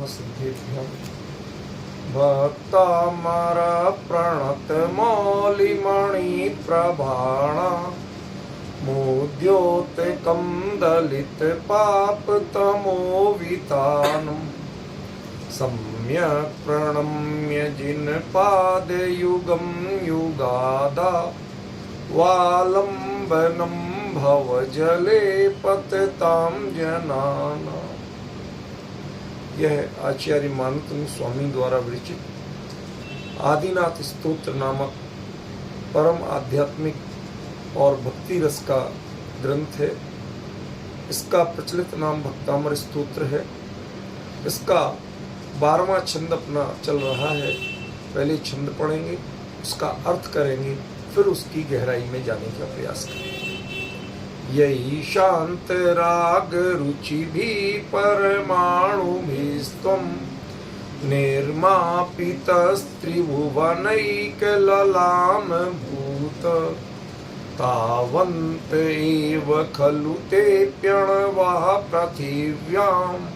सिद्धेभ्यः भक्तामर प्रणत मौलिमणि प्रभाण मोद्योतकं दलित पाप तमोवितानम् सम्यक् प्रणम्य जिन पादयुगं युगादा वालंबनं भवजले पततां जनाना। यह आचार्य मानतनु स्वामी द्वारा विरचित आदिनाथ स्तोत्र नामक परम आध्यात्मिक और भक्ति रस का ग्रंथ है। इसका प्रचलित नाम भक्तामर स्तोत्र है। इसका 12वां छंद अपना चल रहा है। पहले छंद पढ़ेंगे, उसका अर्थ करेंगे, फिर उसकी गहराई में जाने का प्रयास करेंगे। यही शांत राग रुचि भी परमाणु भी स्तम निर्मापितस्त्रिभुवनैक ललाम भूत तावन्त एव खलु ते प्रणवः पृथिव्याम्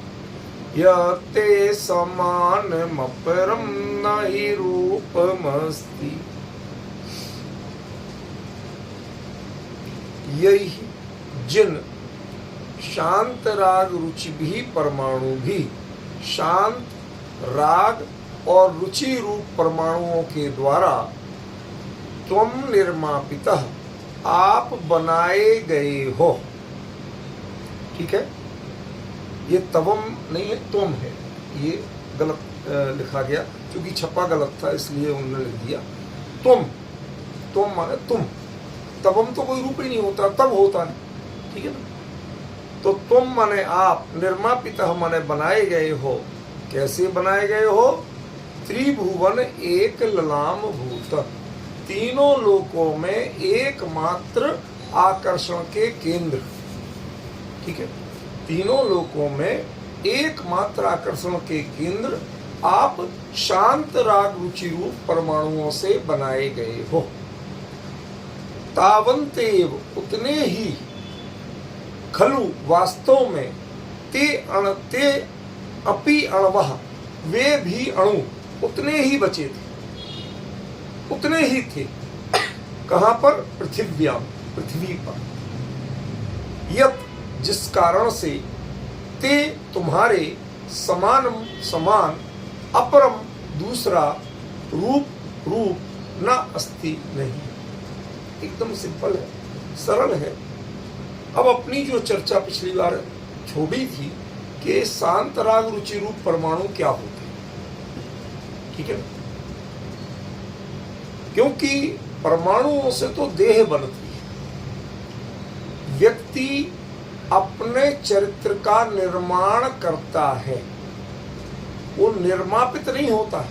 यते समानमपरं न हि रूपमस्ति। यही जिन शांत राग रुचि भी परमाणु भी शांत राग और रुचि रूप परमाणुओं के द्वारा त्वम निर्मापितः आप बनाए गए हो। ठीक है, ये तवम नहीं है, तुम है। ये गलत लिखा गया क्योंकि छपा गलत था, इसलिए उन्होंने लिख दिया तुम। तुम माने तुम, तवम तो कोई रूप ही नहीं होता, तब होता नहीं। ठीक है ना। तो तुम माने आप, निर्मापितः माने बनाए गए हो। कैसे बनाए गए हो? त्रिभुवन एक ललाम भूत, तीनों लोकों में एकमात्र आकर्षण के केंद्र। ठीक है, तीनों लोकों में एकमात्र आकर्षण के केंद्र आप शांत राग रुचि रूप परमाणुओं से बनाए गए हो। तावंतेव उतने ही, खलु वास्तव में, ते अपि अणवः वे भी अणु उतने ही बचे थे, उतने ही थे। कहां पर? पृथिव्याम, पृथ्वी पर। यत जिस कारण से ते तुम्हारे समानम समान अपरम दूसरा रूप न अस्ति नहीं। एकदम सिंपल है, सरल है। अब अपनी जो चर्चा पिछली बार छोड़ी थी कि शांत राग रुचि रूप परमाणु क्या होते हैं। ठीक है, क्योंकि परमाणुओं से तो देह बनती है। व्यक्ति अपने चरित्र का निर्माण करता है, वो निर्मापित नहीं होता है।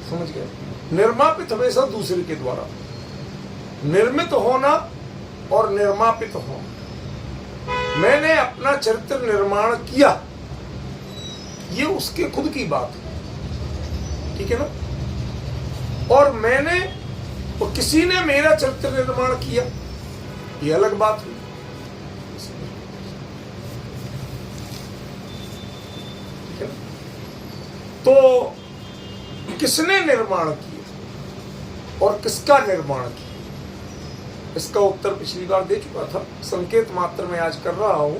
समझ गए? निर्मापित हमेशा दूसरे के द्वारा, निर्मित होना और निर्मापित होना। मैंने अपना चरित्र निर्माण किया, ये उसके खुद की बात है। ठीक है ना। और मैंने, तो किसी ने मेरा चरित्र निर्माण किया, ये अलग बात हुई। ठीक है ना। तो किसने निर्माण किया और किसका निर्माण किया, इसका उत्तर पिछली बार दे चुका था। संकेत मात्र में आज कर रहा हूं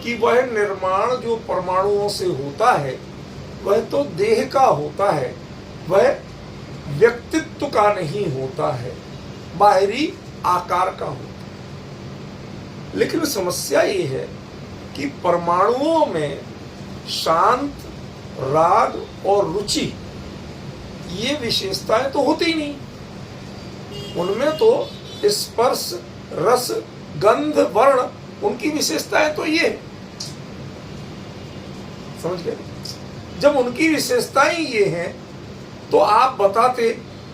कि वह निर्माण जो परमाणुओं से होता है वह तो देह का होता है, वह व्यक्तित्व का नहीं होता है, बाहरी आकार का होता है। लेकिन समस्या ये है कि परमाणुओं में शांत राग और रुचि ये विशेषताएं तो होती ही नहीं। उनमें तो स्पर्श रस गंध वर्ण, उनकी विशेषताएं तो ये है। समझ गए? जब उनकी विशेषताएं ये हैं तो आप बताते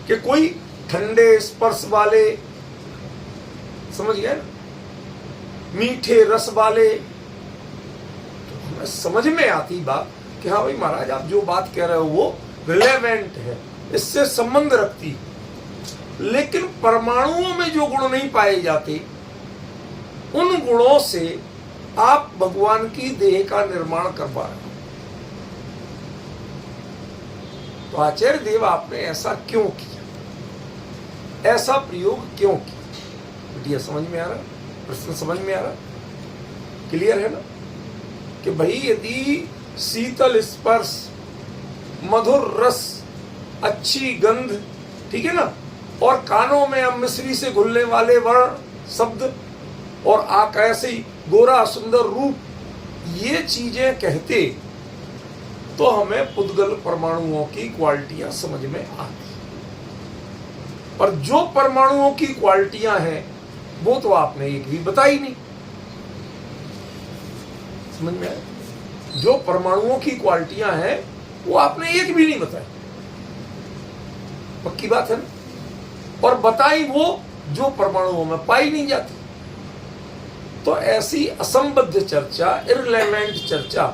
कि कोई ठंडे स्पर्श वाले, समझ गए ना, मीठे रस वाले, तो हमें समझ में आती बात कि हाँ भाई महाराज आप जो बात कह रहे हो वो रिलेवेंट है, इससे संबंध रखती है। लेकिन परमाणुओं में जो गुण नहीं पाए जाते, उन गुणों से आप भगवान की देह का निर्माण करवा रहे हो। तो आचार्य देव आपने ऐसा क्यों किया, ऐसा प्रयोग क्यों किया? बिटिया समझ में आ रहा, प्रश्न समझ में आ रहा, क्लियर है ना? कि भाई यदि शीतल स्पर्श, मधुर रस, अच्छी गंध, ठीक है ना, और कानों में अब मिश्री से घुलने वाले वर्ण शब्द, और आकाश ही गोरा सुंदर रूप, ये चीजें कहते तो हमें पुद्गल परमाणुओं की क्वालिटियां समझ में आती। पर जो परमाणुओं की क्वालिटियां हैं वो तो आपने एक भी बताई नहीं। समझ में आया? जो परमाणुओं की क्वालिटियां हैं वो आपने एक भी नहीं बताई। पक्की बात है ना? और बताई वो जो परमाणुओं में पाई नहीं जाती। तो ऐसी असंबद्ध चर्चा, इररिलेवेंट चर्चा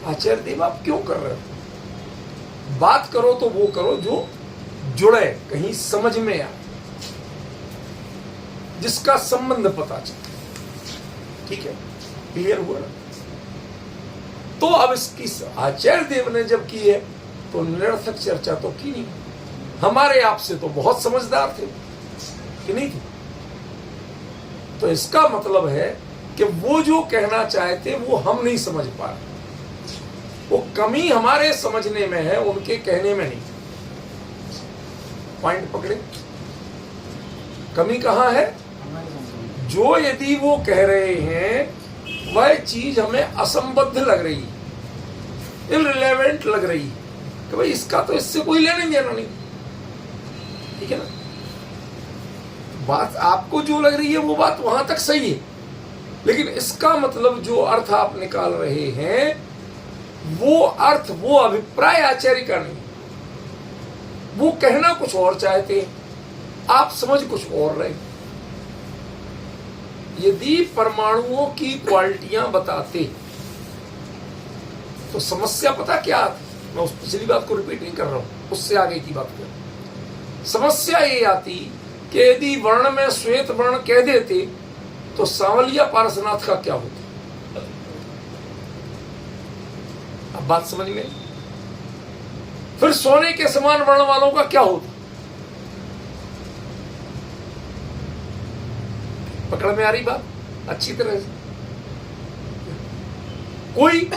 आचार्य देव आप क्यों कर रहे हो? बात करो तो वो करो जो जुड़े, कहीं समझ में आए, जिसका संबंध पता चले। ठीक है, क्लियर हुआ ना? तो अब इसकी आचार्य देव ने जब की है तो निरर्थक चर्चा तो की नहीं। हमारे आपसे तो बहुत समझदार थे कि नहीं थे? तो इसका मतलब है कि वो जो कहना चाहते वो हम नहीं समझ पा रहे। वो कमी हमारे समझने में है, उनके कहने में नहीं। पॉइंट पकड़े? कमी कहां है? जो यदि वो कह रहे हैं वह चीज हमें असंबद्ध लग रही, इररिलेवेंट लग रही कि भाई इसका तो इससे कोई लेना देना नहीं। ठीक है ना? बात आपको जो लग रही है वो बात वहां तक सही है, लेकिन इसका मतलब जो अर्थ आप निकाल रहे हैं वो अर्थ, वो अभिप्राय आचार्य का नहीं। वो कहना कुछ और चाहते हैं, आप समझ कुछ और रहे। यदि परमाणुओं की क्वालिटियां बताते तो समस्या पता क्या आती? मैं उस पिछली बात को रिपीट नहीं कर रहा हूं, उससे आगे की बात कर। समस्या ये आती कि यदि वर्ण में श्वेत वर्ण कह देते तो सांवलिया पारसनाथ का क्या होता? अब बात समझ में? फिर सोने के समान वर्ण वालों का क्या होता? पकड़ में आ रही बात अच्छी तरह से? कोई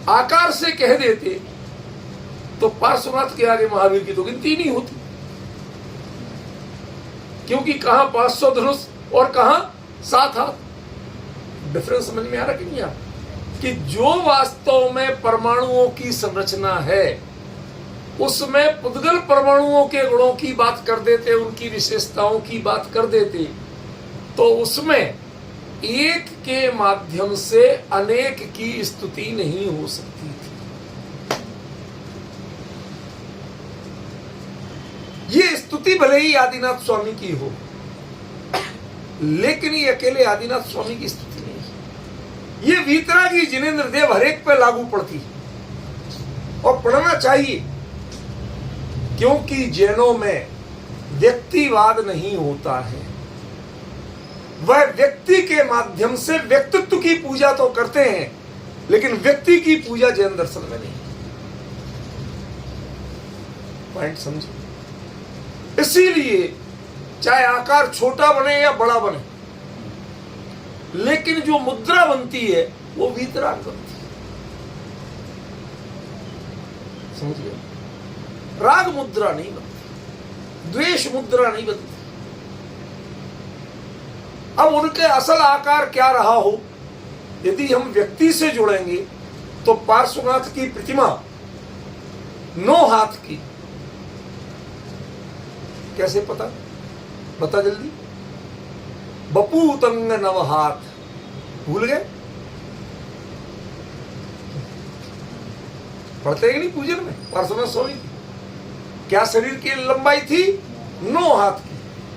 आकार से कह देते तो पार्श्वनाथ के आगे महावीर की तो गिनती नहीं होती, क्योंकि कहां 500 धनुष और कहां 7 हाथ। डिफरेंस समझ में आ रहा कि नहीं? कि जो वास्तव में परमाणुओं की संरचना है उसमें पुद्गल परमाणुओं के गुणों की बात कर देते, उनकी विशेषताओं की बात कर देते, तो उसमें एक के माध्यम से अनेक की स्तुति नहीं हो सकती थी। ये स्तुति भले ही आदिनाथ स्वामी की हो, लेकिन ये अकेले आदिनाथ स्वामी की स्तुति नहीं है। ये वीतरागी जिनेंद्र देव हरेक पे लागू पड़ती और पढ़ना चाहिए, क्योंकि जैनों में व्यक्तिवाद नहीं होता है। वह व्यक्ति के माध्यम से व्यक्तित्व की पूजा तो करते हैं, लेकिन व्यक्ति की पूजा जैन दर्शन में नहीं। पॉइंट समझे? इसीलिए चाहे आकार छोटा बने या बड़ा बने, लेकिन जो मुद्रा बनती है वो वीतराग बनती है। समझ गए? राग मुद्रा नहीं बनती, द्वेष मुद्रा नहीं बनती। अब उनके असल आकार क्या रहा हो, यदि हम व्यक्ति से जुड़ेंगे तो पार्श्वनाथ की प्रतिमा 9 हाथ की, कैसे पता? बता जल्दी। बपू तंग 9 हाथ, भूल गए? पढ़ते कि नहीं पूजन में पार्श्वनाथ स्वामी की? क्या शरीर की लंबाई थी? 9 हाथ की।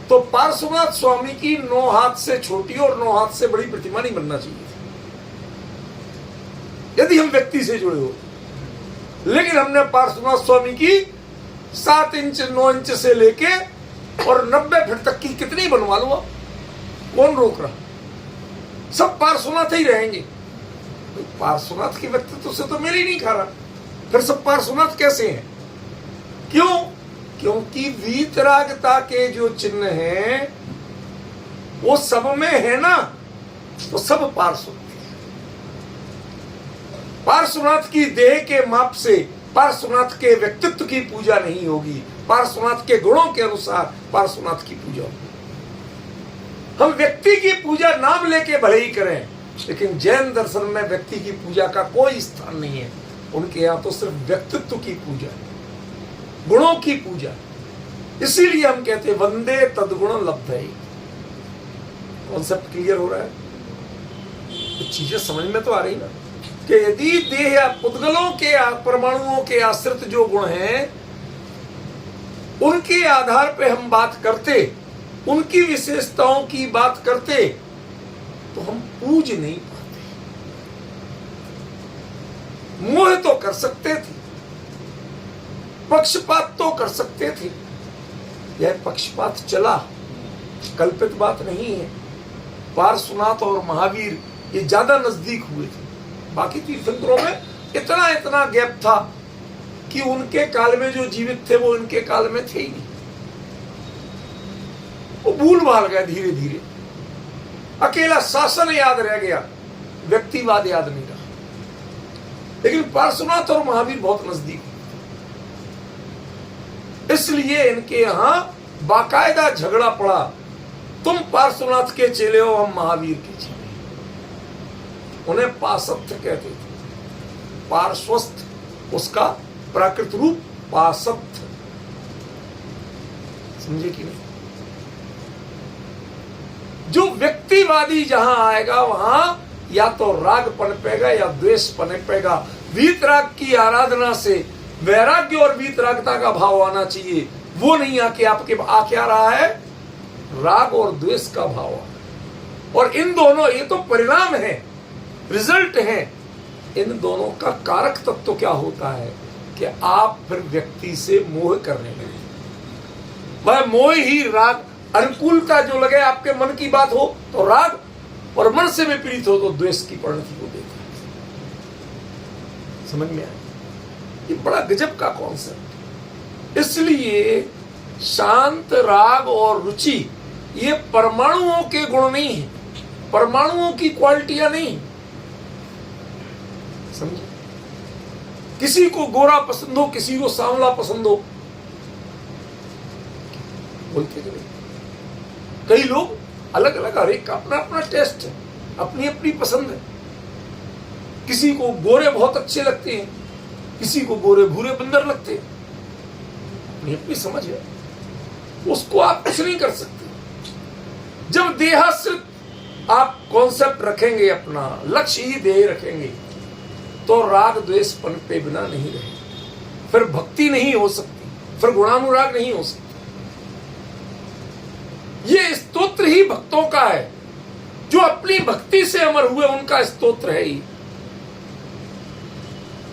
तो पार्श्वनाथ स्वामी की 9 हाथ से छोटी और 9 हाथ से बड़ी प्रतिमा नहीं बनना चाहिए थी, यदि हम व्यक्ति से जुड़े हो। लेकिन हमने पार्श्वनाथ स्वामी की 7 इंच 9 इंच से लेके और 90 फीट तक की कितनी बनवा लो, कौन रोक रहा? सब पार्श्वनाथ ही रहेंगे। पार्श्वनाथ के व्यक्तित्व से तो मेल ही नहीं खा रहा, फिर सब पार्श्वनाथ कैसे हैं? क्यों? क्योंकि वीतरागता के जो चिन्ह हैं वो सब में है ना, तो सब पार्श्व। पार्श्वनाथ की देह के माप से पार्श्वनाथ के व्यक्तित्व की पूजा नहीं होगी, पार्श्वनाथ के गुणों के अनुसार पार्श्वनाथ की पूजा होगी। हम व्यक्ति की पूजा नाम लेके भले ही करें, लेकिन जैन दर्शन में व्यक्ति की पूजा का कोई स्थान नहीं है। उनके यहां तो सिर्फ व्यक्तित्व की पूजा है, गुणों की पूजा। इसीलिए हम कहते वंदे तद्गुण लब्धये। कॉन्सेप्ट क्लियर हो रहा है? तो चीजें समझ में तो आ रही ना, कि यदि देह या पुद्गलों के परमाणुओं के आश्रित जो गुण हैं उनके आधार पे हम बात करते, उनकी विशेषताओं की बात करते, तो हम पूज नहीं पाते। मोह तो कर सकते थे, पक्षपात तो कर सकते थे। यह पक्षपात चला, कल्पित बात नहीं है। पार्श्वनाथ और महावीर ये ज्यादा नजदीक हुए थे, बाकी तीर्थंकरों में इतना इतना गैप था कि उनके काल में जो जीवित थे वो इनके काल में थे ही नहीं। वो भूल भाल गया धीरे धीरे। अकेला शासन याद रह गया, व्यक्तिवाद याद नहीं रहा। लेकिन पार्श्वनाथ और महावीर बहुत नजदीक, इसलिए इनके यहां बाकायदा झगड़ा पड़ा। तुम पार्श्वनाथ के चेले हो, हम महावीर के चेले। उन्हें पासत्थ कहते थे। पार्श्वस्थ उसका प्राकृत रूप पासत्थ। समझे कि नहीं? जो व्यक्तिवादी जहां आएगा वहां या तो राग पनपेगा या द्वेष पनपेगा। वीतराग की आराधना से वैराग्य और वीतरागता का भाव आना चाहिए, वो नहीं आके आपके आ क्या रहा है? राग और द्वेष का भाव। और इन दोनों, ये तो परिणाम है, रिजल्ट है। इन दोनों का कारक तत्व तो क्या होता है कि आप फिर व्यक्ति से मोह करने लगे। वह मोह ही राग, अनुकूलता जो लगे आपके मन की बात हो तो राग, और मन से विपरीत हो तो द्वेष की परिणति को देता है। समझ में आया? ये बड़ा गजब का कॉन्सेप्ट। इसलिए शांत, राग और रुचि ये परमाणुओं के गुण नहीं है, परमाणुओं की क्वालिटियां नहीं। समझे? किसी को गोरा पसंद हो, किसी को सांवला पसंद हो, बोलते कि नहीं? कई लोग अलग अलग, हर एक का अपना अपना टेस्ट है, अपनी अपनी पसंद है। किसी को गोरे बहुत अच्छे लगते हैं, किसी को गोरे भूरे बंदर लगते हैं, अपनी अपनी समझ है, उसको आप कुछ नहीं कर सकते। जब देहाश्रित आप कॉन्सेप्ट रखेंगे, अपना लक्ष्य ही देह रखेंगे, तो राग द्वेष पनपे बिना नहीं रहे, फिर भक्ति नहीं हो सकती, फिर गुणानुराग नहीं हो सकती। ये स्तोत्र ही भक्तों का है, जो अपनी भक्ति से अमर हुए उनका स्तोत्र है ही।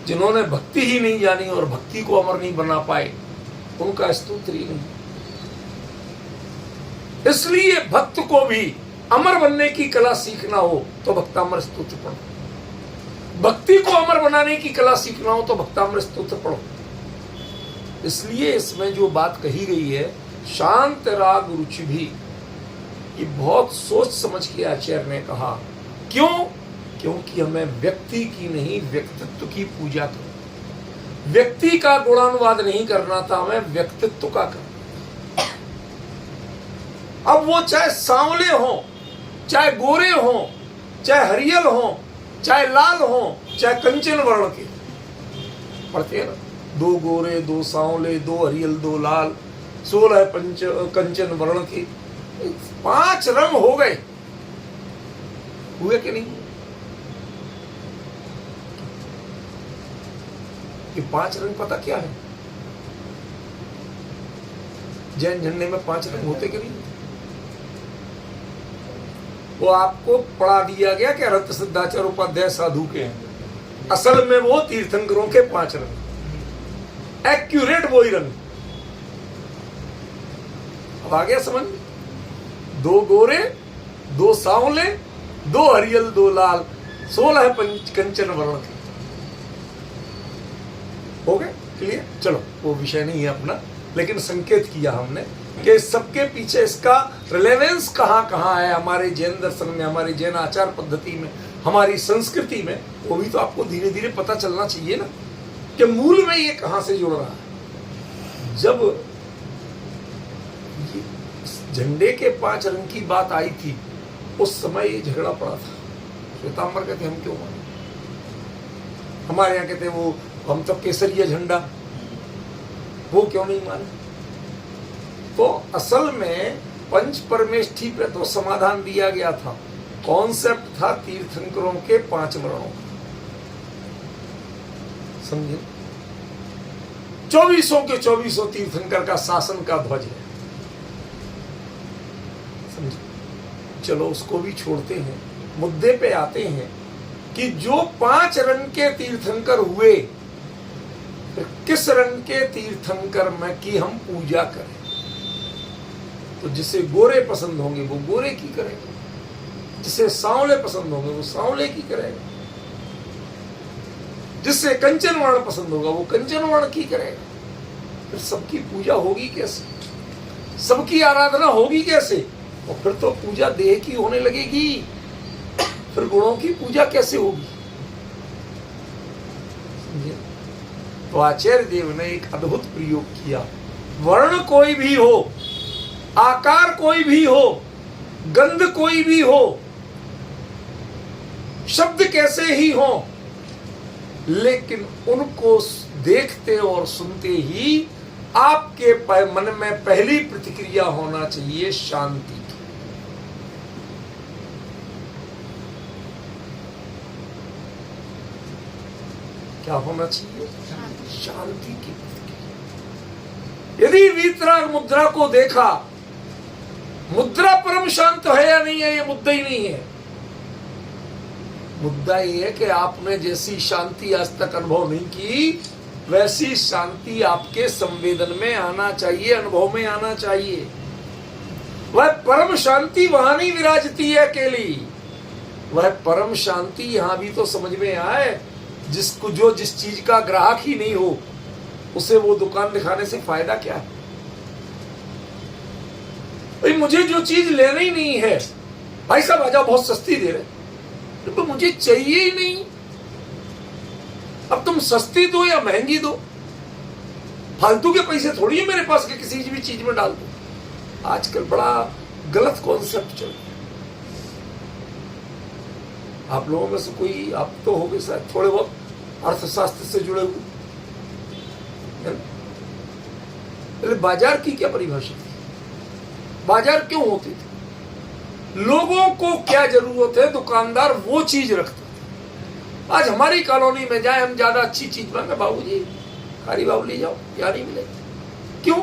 जिन्होंने भक्ति ही नहीं जानी और भक्ति को अमर नहीं बना पाए, उनका स्तोत्र ही नहीं। इसलिए भक्त को भी अमर बनने की कला सीखना हो तो भक्तामर स्तोत्र पढ़ो, भक्ति को अमर बनाने की कला सीखना हो तो भक्तामर स्तोत्र पढ़ो। इसलिए इसमें जो बात कही गई है, शांत राग रुचि भी, ये बहुत सोच समझ के आचार्य ने कहा। क्यों? क्योंकि हमें व्यक्ति की नहीं, व्यक्तित्व की पूजा करो। व्यक्ति का गुणानुवाद नहीं करना था, हमें व्यक्तित्व का करना। अब वो चाहे सांवले हो, चाहे गोरे हो, चाहे हरियल हो, चाहे लाल हो, चाहे कंचन वर्ण के। पढ़ते हैं ना, 2 गोरे 2 सांवले 2 हरियल 2 लाल 16 कंचन वर्ण के। 5 रंग हो गए, हुए कि नहीं? ये 5 रंग पता क्या है? जैन झंडे में 5 रंग होते कि नहीं? वो आपको पढ़ा दिया गया कि रत्न सिद्धाचार्य उपाध्याय साधु के हैं। असल में वो तीर्थंकरों के 5 रंग, एक्यूरेट वही रंग। अब आ गया समझ? 2 गोरे 2 सांवले 2 हरियल 2 लाल 16 कंचन वर्ण थे। हो गए क्लियर? चलो वो विषय नहीं है अपना, लेकिन संकेत किया हमने कि सबके पीछे इसका रिलेवेंस कहाँ कहाँ है हमारे जैन दर्शन में, हमारी जैन आचार पद्धति में, हमारी संस्कृति में, वो भी तो आपको धीरे धीरे पता चलना चाहिए ना कि मूल में ये कहाँ से जुड़ रहा है। जब झंडे के 5 रंग की बात आई थी उस समय ये झगड़ा पड़ा था। श्वेतांबर कहते हम क्यों माने, हमारे यहाँ कहते वो हम तो केसरिया झंडा, वो क्यों नहीं माने। तो असल में पंच परमेष्ठी पे तो समाधान दिया गया था, कॉन्सेप्ट था तीर्थंकरों के 5 वर्णों का, समझे। 24 के 24 तीर्थंकर का शासन का ध्वज है, समझे। चलो उसको भी छोड़ते हैं, मुद्दे पे आते हैं कि जो 5 रंग के तीर्थंकर हुए, फिर किस रंग के तीर्थंकर में की हम पूजा करें। तो जिसे गोरे पसंद होंगे वो गोरे की करेगा, जिसे सांवले पसंद होंगे वो सांवले की करेगा, जिससे कंचन वर्ण पसंद होगा वो कंचन वर्ण की करेगा। फिर सबकी पूजा होगी कैसे, सबकी आराधना होगी कैसे, और फिर तो पूजा देह की होने लगेगी, फिर गुणों की पूजा कैसे होगी। तो आचार्य देव ने एक अद्भुत प्रयोग किया, वर्ण कोई भी हो, आकार कोई भी हो, गंध कोई भी हो, शब्द कैसे ही हो, लेकिन उनको देखते और सुनते ही आपके मन में पहली प्रतिक्रिया होना चाहिए शांति की। क्या होना चाहिए? शांति की प्रतिक्रिया। यदि वीतराग मुद्रा को देखा, मुद्रा परम शांत है या नहीं है, ये मुद्दा ही नहीं है। मुद्दा ये है कि आपने जैसी शांति आज तक अनुभव नहीं की, वैसी शांति आपके संवेदन में आना चाहिए, अनुभव में आना चाहिए। वह परम शांति वहां नहीं विराजती है अकेली, वह परम शांति यहां भी तो समझ में आए। जिसको जो जिस चीज का ग्राहक ही नहीं हो, उसे वो दुकान दिखाने से फायदा क्या है। भाई मुझे जो चीज लेना ही नहीं है, भाई साहब आजा बहुत सस्ती दे रहे, तो मुझे चाहिए ही नहीं। अब तुम सस्ती दो या महंगी दो, फालतू के पैसे थोड़ी है मेरे पास के किसी भी चीज में डाल दो। आजकल बड़ा गलत कॉन्सेप्ट चल रहा है। आप लोगों में से कोई, आप तो हो गए शायद थोड़े बहुत अर्थशास्त्र से जुड़े हुए, पहले बाजार की क्या परिभाषा थी, बाजार क्यों होती थी, लोगों को क्या जरूरत है, दुकानदार वो चीज रखता। आज हमारी कॉलोनी में जाए हम, ज्यादा अच्छी चीज मांगे, बाबूजी खारी बाबू ले जाओ, या नहीं मिलेगी। क्यों?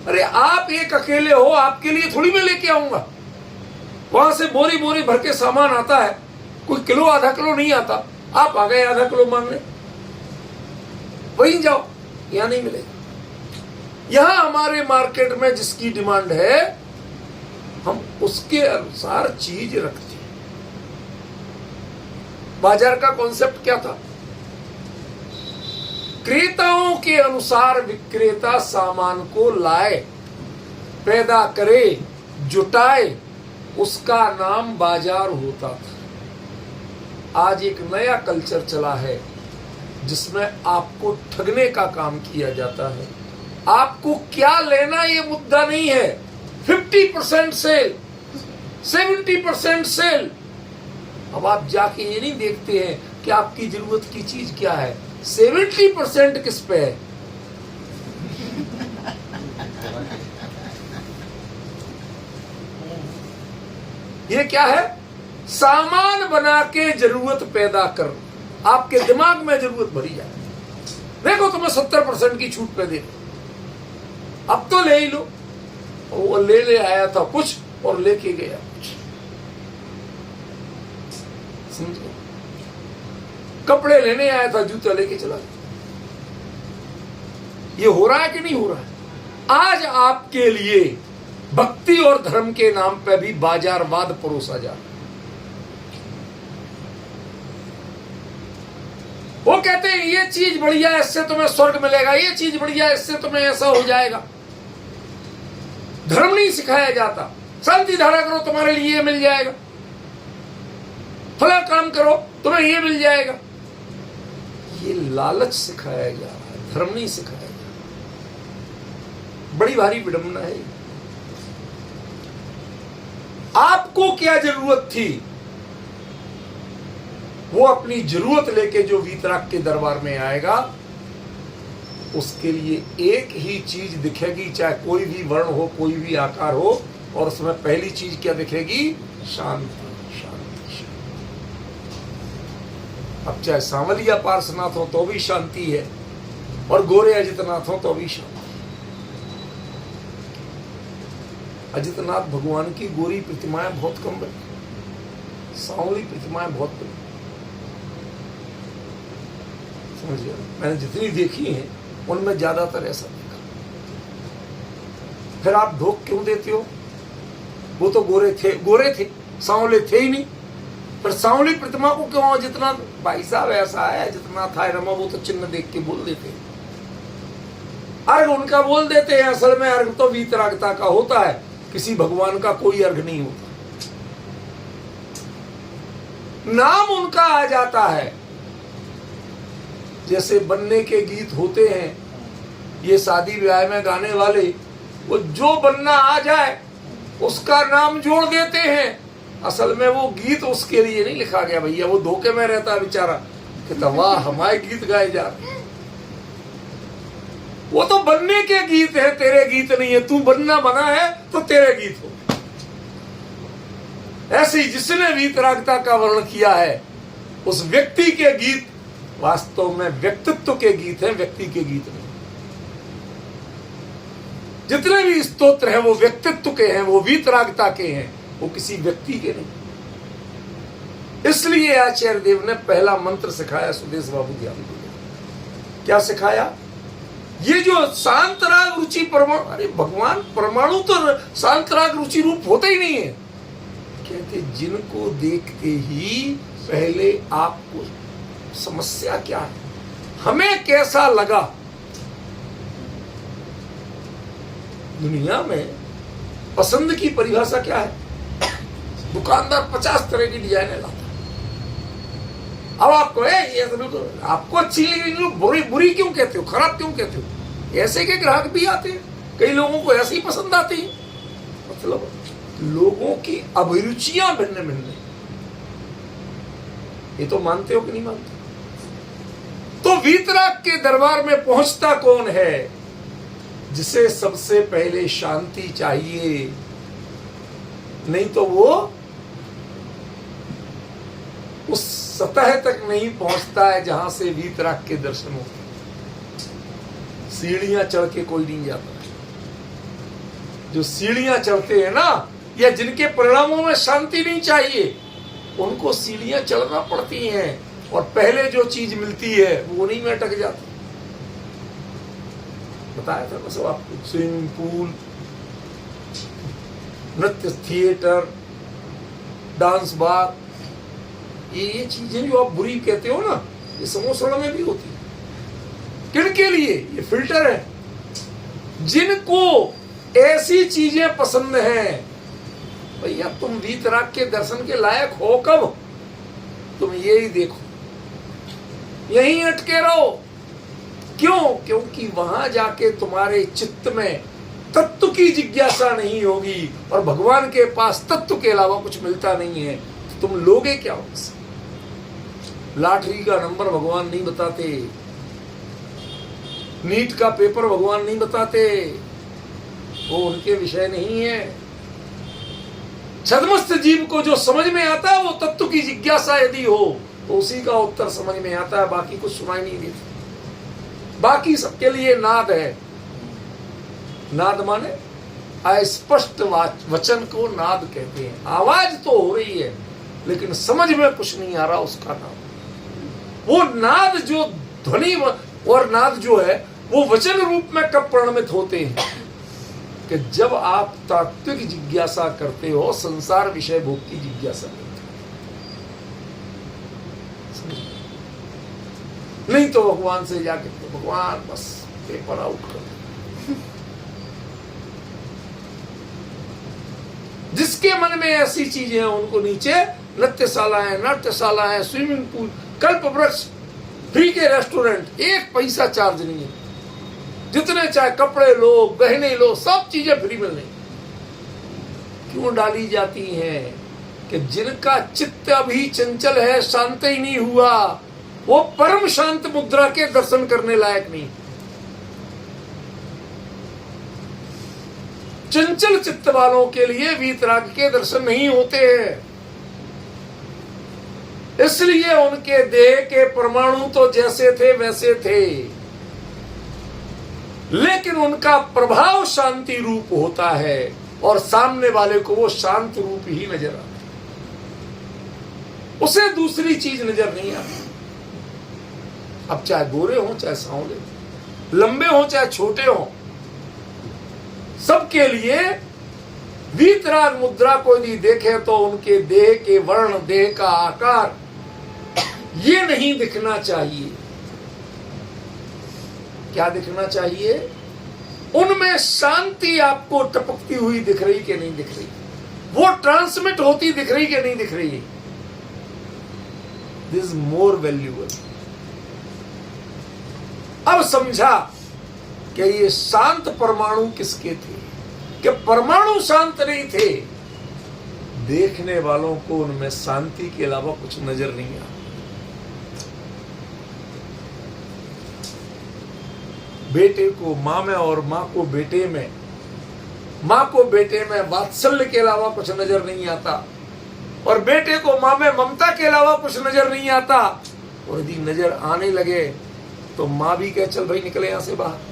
अरे आप एक अकेले हो, आपके लिए थोड़ी मैं लेके आऊंगा। वहां से बोरी बोरी भर के सामान आता है, कोई किलो आधा किलो नहीं आता, आप आ गए आधा किलो मांगने, वहीं जाओ, यहां नहीं मिलेगा। यहां हमारे मार्केट में जिसकी डिमांड है, हम उसके अनुसार चीज रखते हैं। बाजार का कॉन्सेप्ट क्या था? क्रेताओं के अनुसार विक्रेता सामान को लाए, पैदा करे, जुटाए, उसका नाम बाजार होता था। आज एक नया कल्चर चला है जिसमें आपको ठगने का काम किया जाता है। आपको क्या लेना ये मुद्दा नहीं है। 50% सेल, 70% सेल। अब आप जाके ये नहीं देखते हैं कि आपकी जरूरत की चीज क्या है, 70% किस पे है। ये क्या है? सामान बना के जरूरत पैदा कर, आपके दिमाग में जरूरत भरी जाए। देखो तुम्हें 70% की छूट पे दे, अब तो ले ही लो। वो ले आया था कुछ और लेके गया कुछ, समझे। कपड़े लेने आया था, जूता लेके चला गया। ये हो रहा है कि नहीं हो रहा है? आज आपके लिए भक्ति और धर्म के नाम पे भी बाजारवाद परोसा जा रहा है। कहते हैं ये चीज बढ़िया है, इससे तुम्हें स्वर्ग मिलेगा, ये चीज बढ़िया है, इससे तुम्हें ऐसा हो जाएगा। धर्म नहीं सिखाया जाता। शांति धारा करो तुम्हारे लिए ये मिल जाएगा, फला काम करो तुम्हें ये मिल जाएगा। ये लालच सिखाया जा रहा है, धर्म नहीं सिखाया जा रहा। बड़ी भारी विडंबना है। आपको क्या जरूरत थी, वो अपनी जरूरत लेके जो वीतराग के दरबार में आएगा उसके लिए एक ही चीज दिखेगी, चाहे कोई भी वर्ण हो, कोई भी आकार हो, और उसमें पहली चीज क्या दिखेगी? शांति, शांति, शांति। अब चाहे सांवलिया पार्श्वनाथ हो तो भी शांति है, और गोरे अजितनाथ हो तो भी शांति। अजितनाथ भगवान की गोरी प्रतिमाएं बहुत कम बनी, सांवली प्रतिमाएं बहुत बनी। समझिए, मैंने जितनी देखी हैं उनमें ज्यादातर ऐसा देखा। फिर आप ढोक क्यों देते हो? वो तो गोरे थे, सांवले थे ही नहीं। पर सांवली प्रतिमा को क्यों जितना? भाई साहब ऐसा है, जितना था रमा, वो तो चिन्ह देख के बोल देते, अर्घ उनका बोल देते हैं। असल में अर्घ तो वीतरागता का होता है, किसी भगवान का कोई अर्घ नहीं होता। नाम उनका आ जाता है। जैसे बनने के गीत होते हैं, ये शादी ब्याह में गाने वाले, वो जो बनना आ जाए उसका नाम जोड़ देते हैं। असल में वो गीत उसके लिए नहीं लिखा गया भैया, वो धोखे में रहता बेचारा, कहता वाह हमारे गीत गाए जा रहे। वो तो बनने के गीत है, तेरे गीत नहीं है। तू बनना बना है तो तेरे गीत हो। ऐसे ही जिसने वीतरागता का वर्णन किया है, उस व्यक्ति के गीत वास्तव में व्यक्तित्व के गीत हैं, व्यक्ति के गीत नहीं। जितने भी स्तोत्र हैं वो व्यक्तित्व के हैं, वो वीतरागता के हैं, वो किसी व्यक्ति के नहीं। इसलिए आचार्य देव ने पहला मंत्र सिखाया सुदेश बाबू ध्यान को। क्या सिखाया? ये जो शांतराग रुचि परमाणु, अरे भगवान परमाणु तो शांतराग रुचि रूप होते ही नहीं है। कहते जिनको देखते ही पहले आपको समस्या क्या है, हमें कैसा लगा। दुनिया में पसंद की परिभाषा क्या है? दुकानदार 50 तरह की डिजाइने लाता है। अब आपको ये बिल्कुल आपको अच्छी लगी, बुरी क्यों कहते हो, खराब क्यों कहते हो? ऐसे के ग्राहक भी आते हैं, कई लोगों को ऐसे ही पसंद आती है। मतलब लोगों की अभिरुचियां भिन्न भिन्न। ये तो मानते हो कि नहीं मानते? तो वीतराग के दरबार में पहुंचता कौन है? जिसे सबसे पहले शांति चाहिए, नहीं तो वो उस सतह तक नहीं पहुंचता है जहां से वीतराग के दर्शन होते। सीढ़ियां चढ़ के कोई नहीं जाता। जो सीढ़ियां चढ़ते हैं ना, या जिनके परिणामों में शांति नहीं चाहिए, उनको सीढ़ियां चढ़ना पड़ती हैं, और पहले जो चीज मिलती है वो नहीं में अटक जाती। बताया था ना सब आपको, स्विमिंग पूल, नृत्य थिएटर, डांस बार, ये चीजें जो आप बुरी कहते हो ना, ये समोसड़ा में भी होती है। किनके लिए? ये फिल्टर है। जिनको ऐसी चीजें पसंद हैं, भैया तुम वीतराग के दर्शन के लायक हो कब? तुम यही देखो, यहीं अटके रहो। क्यों? क्योंकि वहां जाके तुम्हारे चित्त में तत्व की जिज्ञासा नहीं होगी, और भगवान के पास तत्व के अलावा कुछ मिलता नहीं है। तो तुम लोगे क्या उससे? लॉटरी का नंबर भगवान नहीं बताते, नीट का पेपर भगवान नहीं बताते, वो उनके विषय नहीं है। छद्मस्त जीव को जो समझ में आता है वो तत्व की जिज्ञासा यदि हो तो उसी का उत्तर समझ में आता है, बाकी कुछ सुनाई नहीं देता। बाकी सबके लिए नाद है। नाद माने अस्पष्ट वचन को नाद कहते हैं। आवाज तो हो रही है लेकिन समझ में कुछ नहीं आ रहा, उसका नाद। वो नाद जो ध्वनि और नाद जो है वो वचन रूप में कब परिणमित होते हैं? कि जब आप तात्विक जिज्ञासा करते हो, संसार विषय भोग की जिज्ञासा करते हो। नहीं तो भगवान से जाके तो भगवान बस पेपर आउट कर। जिसके मन में ऐसी चीजें हैं उनको नीचे नृत्यशालाएं, नाट्यशालाएं, स्विमिंग पूल, कल्प वृक्ष, फ्री के रेस्टोरेंट, एक पैसा चार्ज नहीं है, जितने चाहे कपड़े लो, गहने लो, सब चीजें फ्री मिल रही। क्यों डाली जाती हैं? कि जिनका चित्त अभी चंचल है, शांत ही नहीं हुआ, वो परम शांत मुद्रा के दर्शन करने लायक नहीं। चंचल चित्त वालों के लिए वीतराग के दर्शन नहीं होते हैं। इसलिए उनके देह के परमाणु तो जैसे थे वैसे थे, लेकिन उनका प्रभाव शांति रूप होता है और सामने वाले को वो शांत रूप ही नजर आता है, उसे दूसरी चीज नजर नहीं आती। अब चाहे गोरे हो चाहे सांवले, लंबे हो चाहे छोटे हो, सबके लिए वीतराग मुद्रा को यदि देखे तो उनके देह के वर्ण, देह का आकार ये नहीं दिखना चाहिए। क्या दिखना चाहिए? उनमें शांति आपको टपकती हुई दिख रही कि नहीं दिख रही, वो ट्रांसमिट होती दिख रही कि नहीं दिख रही। This is more valuable. अब समझा कि ये शांत परमाणु किसके थे, कि परमाणु शांत नहीं थे, देखने वालों को उनमें शांति के अलावा कुछ नजर नहीं आता। बेटे को मां में और मां को बेटे में, मां को बेटे में वात्सल्य के अलावा कुछ नजर नहीं आता, और बेटे को मां में ममता के अलावा कुछ नजर नहीं आता। और यदि नजर आने लगे तो मां भी कहे चल भाई निकले यहां से बाहर।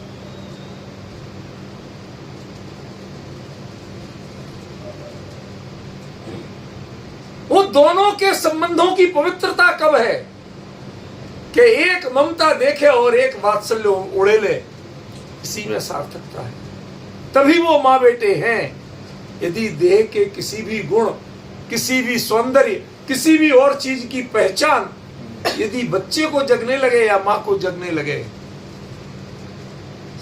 वो दोनों के संबंधों की पवित्रता कब है कि एक ममता देखे और एक वात्सल्य उड़े ले, इसी में सार्थकता है। तभी वो मां बेटे हैं। यदि देह के किसी भी गुण, किसी भी सौंदर्य, किसी भी और चीज की पहचान यदि बच्चे को जगने लगे या मां को जगने लगे,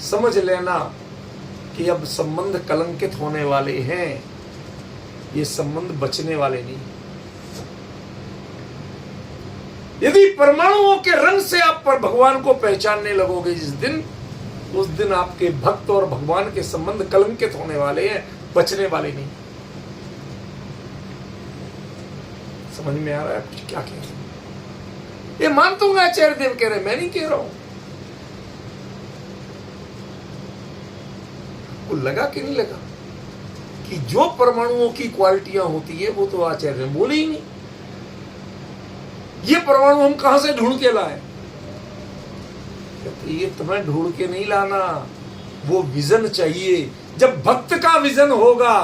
समझ लेना कि अब संबंध कलंकित होने वाले हैं, ये संबंध बचने वाले नहीं। यदि परमाणुओं के रंग से आप पर भगवान को पहचानने लगोगे जिस दिन, उस दिन आपके भक्त और भगवान के संबंध कलंकित होने वाले हैं, बचने वाले नहीं। समझ में आ रहा है कुछ क्या कह रहे हैं? ये मानता हूं आचार्य देव कह रहे, मैं नहीं कह रहा हूं। को लगा कि नहीं लगा कि जो परमाणुओं की क्वालिटियां होती है वो तो आचार्य ने बोले ही नहीं। ये परमाणु हम कहां से ढूंढ के लाए? ये तुम्हें ढूंढ के नहीं लाना, वो विजन चाहिए। जब भक्त का विजन होगा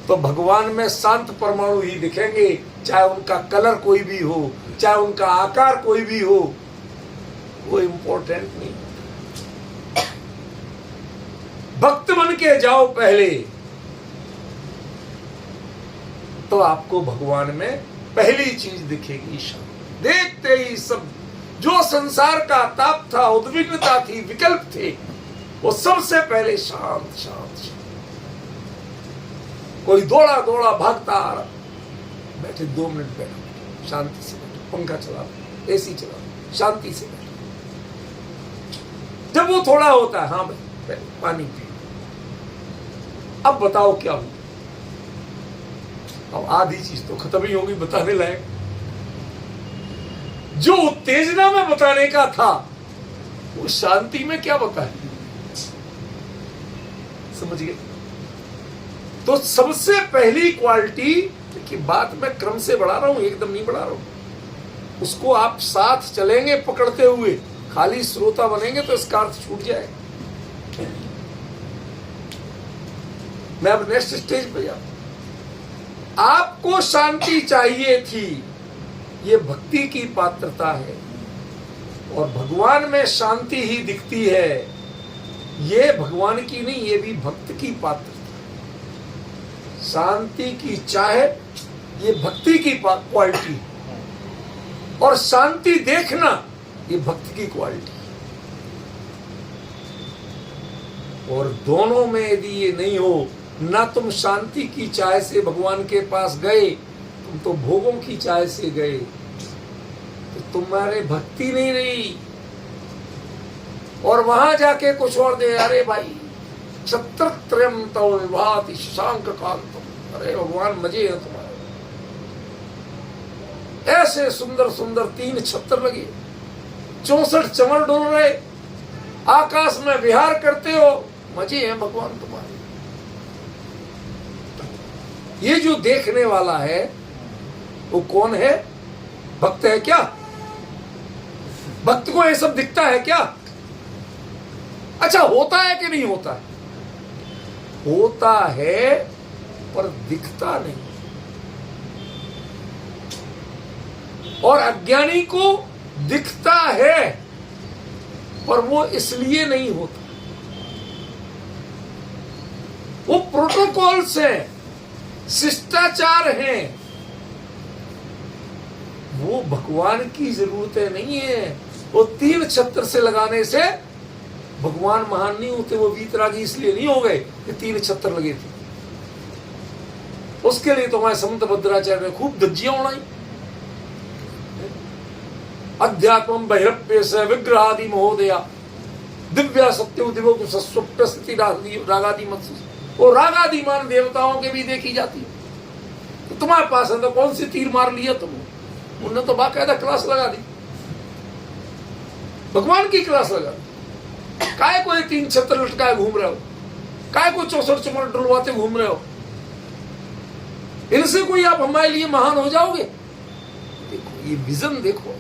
तो भगवान में शांत परमाणु ही दिखेंगे, चाहे उनका कलर कोई भी हो, चाहे उनका आकार कोई भी हो, वो इंपॉर्टेंट नहीं। भक्त बन के जाओ पहले, तो आपको भगवान में पहली चीज दिखेगी शांति। देखते ही सब जो संसार का ताप था, उद्विग्नता थी, विकल्प थे, वो सबसे पहले शांत शांत शांत। कोई दौड़ा दौड़ा भागता आ रहा, बैठे 2 मिनट बैठो, शांति से बैठो, पंखा चला, एसी चला, शांति से बैठो। जब वो थोड़ा होता है, हाँ भाई पानी पी, अब बताओ क्या हुआ। अब आधी चीज तो खत्म ही होगी बताने लायक। जो उत्तेजना में बताने का था वो शांति में क्या बताए, समझ गए? तो सबसे पहली क्वालिटी की बात मैं क्रम से बढ़ा रहा हूं, एकदम नहीं बढ़ा रहा हूं। उसको आप साथ चलेंगे पकड़ते हुए, खाली श्रोता बनेंगे तो इसका अर्थ छूट जाएगा। मैं अब नेक्स्ट स्टेज पे जाऊं। आपको शांति चाहिए थी, ये भक्ति की पात्रता है, और भगवान में शांति ही दिखती है, ये भगवान की नहीं, ये भी भक्त की पात्रता। शांति की चाहे ये भक्ति की क्वालिटी, और शांति देखना ये भक्त की क्वालिटी। और दोनों में यदि ये नहीं हो, ना तुम शांति की चाह से भगवान के पास गए, तुम तो भोगों की चाह से गए, तो तुम्हारे भक्ति नहीं रही। और वहां जाके कुछ और दे, अरे भाई छत्रत्रयम तव विभाति शांक कांतम, अरे भगवान मजे हैं तुम्हारे, ऐसे सुंदर सुंदर 3 छत्र लगे, 64 चमर डोल रहे, आकाश में विहार करते हो, मजे हैं भगवान तुम्हारे। ये जो देखने वाला है वो कौन है? भक्त है क्या? भक्त को ये सब दिखता है क्या? अच्छा, होता है कि नहीं होता है? होता है पर दिखता नहीं। और अज्ञानी को दिखता है पर वो इसलिए नहीं होता। वो प्रोटोकॉल्स हैं, शिष्टाचार हैं, वो भगवान की जरूरतें नहीं है। वो 3 छत्र से लगाने से भगवान महान नहीं होते। वो वीतरागी इसलिए नहीं हो गए कि 3 छत्र लगे थे। उसके लिए तो मैं संत भद्राचार्य ने खूब धज्जियां उड़ाई। अध्यात्म बहिरप्य से विग्रहादि महोदया दिव्या सत्य दिवो स्वप्न स्थिति रागादि मत, वो रागादिमान देवताओं के भी देखी जाती है। तो तुम्हारे पास है तो कौन सी तीर मार लिया तुम? उन्होंने तो बाकायदा क्लास लगा दी, भगवान की क्लास लगा दी। काय को 3 छत्र लटकाए घूम रहे हो? काय को 64 चमर डुलवाते घूम रहे हो? इनसे कोई आप हमारे लिए महान हो जाओगे? देखो ये विजन देखो,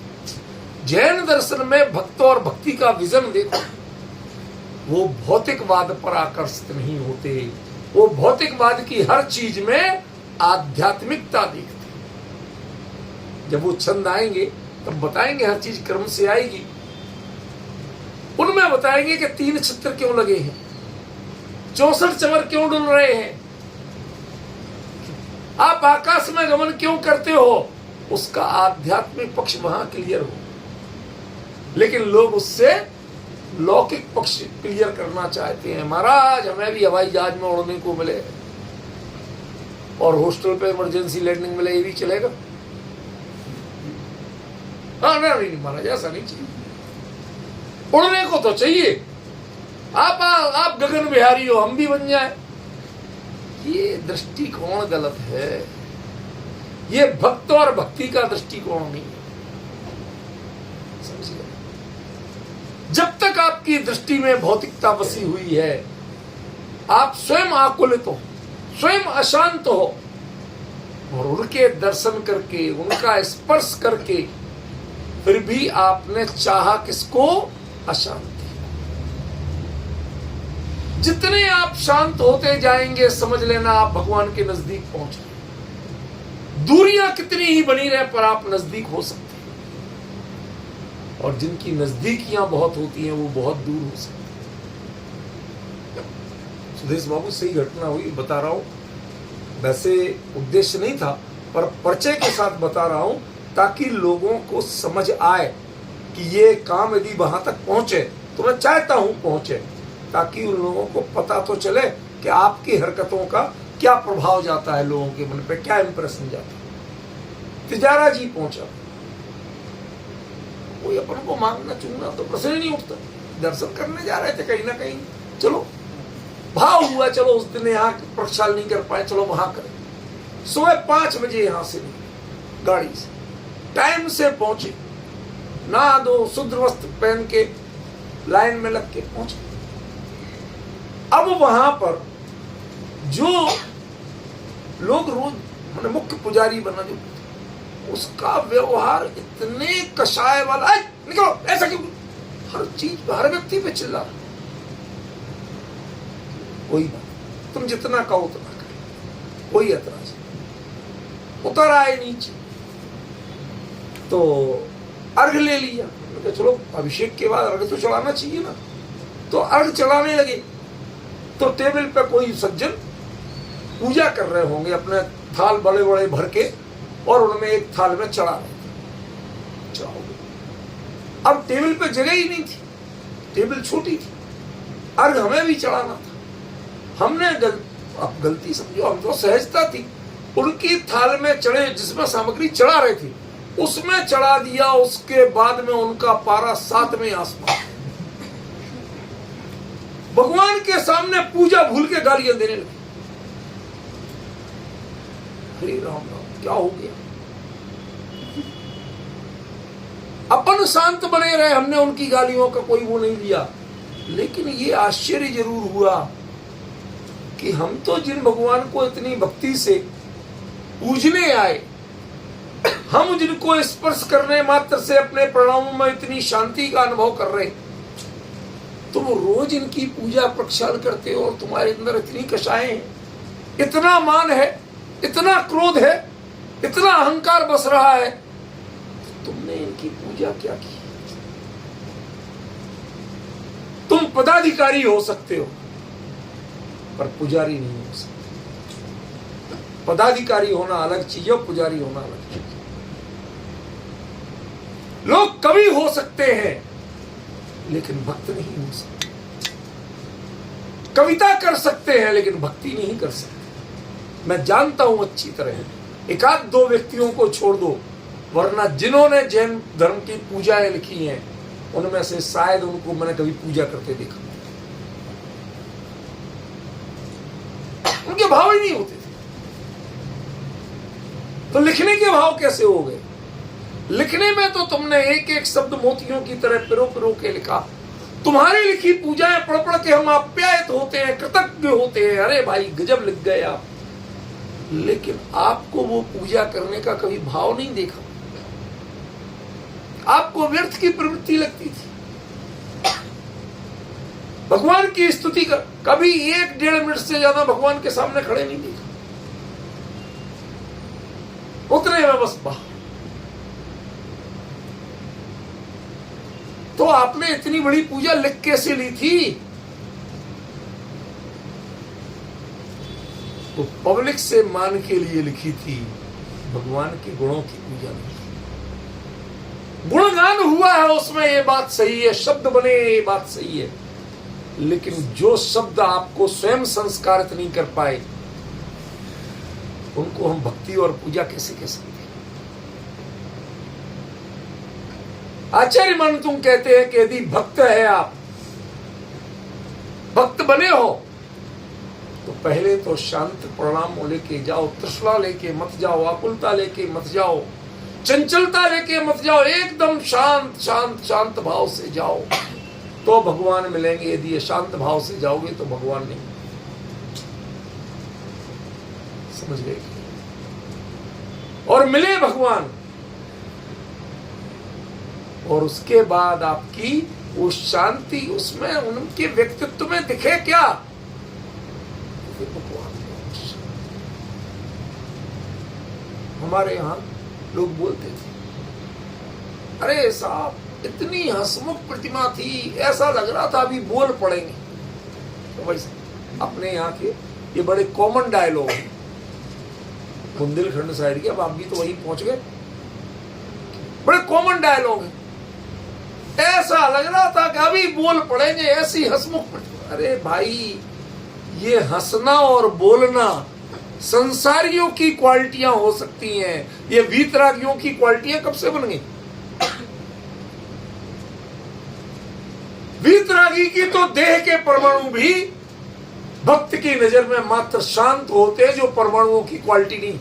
जैन दर्शन में भक्त और भक्ति का विजन देखो। वो भौतिकवाद पर आकर्षित नहीं होते, वो भौतिकवाद की हर चीज में आध्यात्मिकता देखते। जब वो छंद आएंगे तब बताएंगे, हर चीज क्रम से आएगी। उनमें बताएंगे कि 3 छत्र क्यों लगे हैं, 64 चमर क्यों डुल रहे हैं, आप आकाश में गमन क्यों करते हो, उसका आध्यात्मिक पक्ष वहां क्लियर हो। लेकिन लोग उससे लौकिक पक्ष क्लियर करना चाहते हैं। महाराज हमें भी हवाई जहाज में उड़ने को मिले और हॉस्टल पे इमरजेंसी लैंडिंग मिले, ये भी चलेगा? हाँ नहीं महाराज, ऐसा नहीं चाहिए। उड़ने को तो चाहिए, आप गगन बिहारी हो, हम भी बन जाए। ये दृष्टिकोण गलत है। ये भक्त और भक्ति का दृष्टिकोण नहीं है। समझिए, जब तक आपकी दृष्टि में भौतिकता बसी हुई है, आप स्वयं आकुलित हो, स्वयं अशांत हो, और उनके दर्शन करके, उनका स्पर्श करके फिर भी आपने चाहा किसको? अशांति। जितने आप शांत होते जाएंगे, समझ लेना आप भगवान के नजदीक पहुंच गए। दूरियां कितनी ही बनी रहे पर आप नजदीक हो सकते हैं, और जिनकी नजदीकियां बहुत होती हैं वो बहुत दूर हो सकते हैं। सुदेश बाबू, सही घटना हुई, बता रहा हूं। वैसे उद्देश्य नहीं था, पर परिचय के साथ बता रहा हूं ताकि लोगों को समझ आए कि ये काम यदि वहां तक पहुंचे, तो मैं चाहता हूं पहुंचे, ताकि उन लोगों को पता तो चले कि आपकी हरकतों का क्या प्रभाव जाता है, लोगों के मन पे क्या इंप्रेशन जाता है। तिजारा जी पहुंचा, कोई अपन को मांगना चूंगना तो प्रश्न ही नहीं उठता। दर्शन करने जा रहे थे कहीं ना कहीं, चलो भाव हुआ, चलो उस दिन यहाँ प्रक्षाल नहीं कर पाए, चलो वहां करें। सुबह 5 बजे यहां से निकले गाड़ी से, टाइम से पहुंचे, नहा दो, शुद्ध वस्त्र पहन के लाइन में लग के पहुंचे। अब वहां पर जो लोग रोज मैंने मुख्य पुजारी बना, जो उसका व्यवहार इतने कषाय वाला, निकलो ऐसा क्यों, हर चीज पे, हर व्यक्ति पे चिल्ला। कोई बात, तुम जितना कहो उतना करो, कोई ऐतराज नहीं। उतर आए नीचे तो अर्घ ले लिया। चलो अभिषेक के बाद अर्घ तो चढ़ाना चाहिए ना, तो अर्घ चढ़ाने लगे। तो टेबल पे कोई सज्जन पूजा कर रहे होंगे, अपने थाल बड़े बड़े भर के, और उनमें एक थाल में चढ़ा रहे थे। अब टेबल पे जगह ही नहीं थी, टेबल छोटी थी, अर्घ हमें भी चढ़ाना था। हमने अब गलती समझो, हम तो सहजता थी, उनकी थाल में चढ़े जिसमें सामग्री चढ़ा रहे थे उसमें चढ़ा दिया। उसके बाद में उनका पारा 7वें आसमान। भगवान के सामने पूजा भूल के गालियां देने लगे। हरे राम राम, क्या हो गया? अपन शांत बने रहे, हमने उनकी गालियों का कोई वो नहीं लिया। लेकिन ये आश्चर्य जरूर हुआ कि हम तो जिन भगवान को इतनी भक्ति से पूजने आए, हम जिनको स्पर्श करने मात्र से अपने प्रणामों में इतनी शांति का अनुभव कर रहे, तुम रोज इनकी पूजा प्रक्षाल करते हो और तुम्हारे अंदर इतनी कषाएं हैं, इतना मान है, इतना क्रोध है, इतना अहंकार बस रहा है, तो तुमने इनकी पूजा क्या की? तुम पदाधिकारी हो सकते हो पर पुजारी नहीं हो सकते। पदाधिकारी होना अलग चीज है, पुजारी होना अलग चीज है। लोग कवि हो सकते हैं लेकिन भक्त नहीं हो सकते। कविता कर सकते हैं लेकिन भक्ति नहीं कर सकते। मैं जानता हूं अच्छी तरह, एक आध दो व्यक्तियों को छोड़ दो, वरना जिन्होंने जैन धर्म की पूजाएं लिखी हैं उनमें से शायद उनको मैंने कभी पूजा करते देखा। उनके भाव ही नहीं होते थे, तो लिखने के भाव कैसे हो गए? लिखने में तो तुमने एक एक शब्द मोतियों की तरह पिरो पिरो के लिखा। तुम्हारी लिखी पूजाएं पढ़ पढ़ के हम आप्यायित होते हैं, कृतज्ञ होते हैं, अरे भाई गजब लिख गए आप। लेकिन आपको वो पूजा करने का कभी भाव नहीं देखा। आपको व्यर्थ की प्रवृत्ति लगती थी। भगवान की स्तुति कर कभी 1-1.5 मिनट से ज्यादा भगवान के सामने खड़े नहीं देखा। उतने में बस बाहर। तो आपने इतनी बड़ी पूजा लिख कैसे ली थी? तो पब्लिक से मान के लिए लिखी थी, भगवान के गुणों की पूजा नहीं। गुणगान हुआ है उसमें, ये बात सही है, शब्द बने ये बात सही है, लेकिन जो शब्द आपको स्वयं संस्कारित नहीं कर पाए उनको हम भक्ति और पूजा कैसे कह सकते? आचार्य मन तुम कहते हैं कि यदि भक्त है, आप भक्त बने हो तो पहले तो शांत प्रणाम लेके जाओ, तृष्णा लेके मत जाओ, आकुलता लेके मत जाओ, चंचलता लेके मत जाओ, एकदम शांत शांत शांत भाव से जाओ तो भगवान मिलेंगे। यदि ये शांत भाव से जाओगे तो भगवान नहीं। समझ गए? और मिले भगवान, और उसके बाद आपकी वो शांति उसमें उनके व्यक्तित्व में दिखे क्या? हमारे यहां लोग बोलते थे, अरे साहब इतनी हंसमुख प्रतिमा थी, ऐसा लग रहा था अभी बोल पड़ेंगे। तो भाई अपने यहाँ के ये बड़े कॉमन डायलॉग हैं बुंदेलखंड साइड के। अब आप भी तो वहीं पहुंच गए। बड़े कॉमन डायलॉग है, ऐसा लग रहा था कि अभी बोल पड़ेंगे, ऐसी हंसमुख प्रतिमा। अरे भाई ये हंसना और बोलना संसारियों की क्वालिटियां हो सकती हैं, ये वीतरागियों की क्वालिटियां कब से बन गई? वीतरागी की तो देह के परमाणु भी भक्त की नजर में मात्र शांत होते हैं, जो परमाणुओं की क्वालिटी नहीं,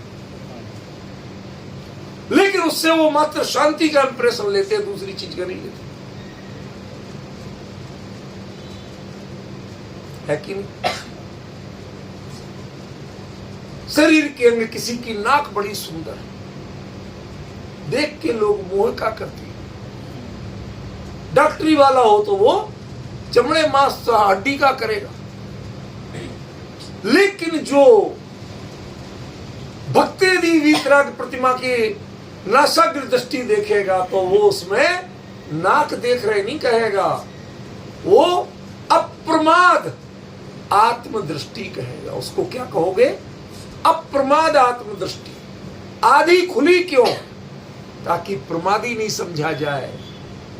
लेकिन उससे वो मात्र शांति का इंप्रेशन लेते हैं, दूसरी चीज का नहीं लेते। है कि नहीं? शरीर के अंग किसी की नाक बड़ी सुंदर है, देख के लोग मोह का करते हैं। डॉक्टरी वाला हो तो वो चमड़े मांस हड्डी का करेगा, लेकिन जो भक्ति दी वीतराग प्रतिमा की नासाग्र दृष्टि देखेगा तो वो उसमें नाक देख रहे नहीं कहेगा, वो अप्रमाद आत्मदृष्टि कहेगा। उसको क्या कहोगे? अप्रमाद आत्मदृष्टि। आधी खुली क्यों? ताकि प्रमादी नहीं समझा जाए।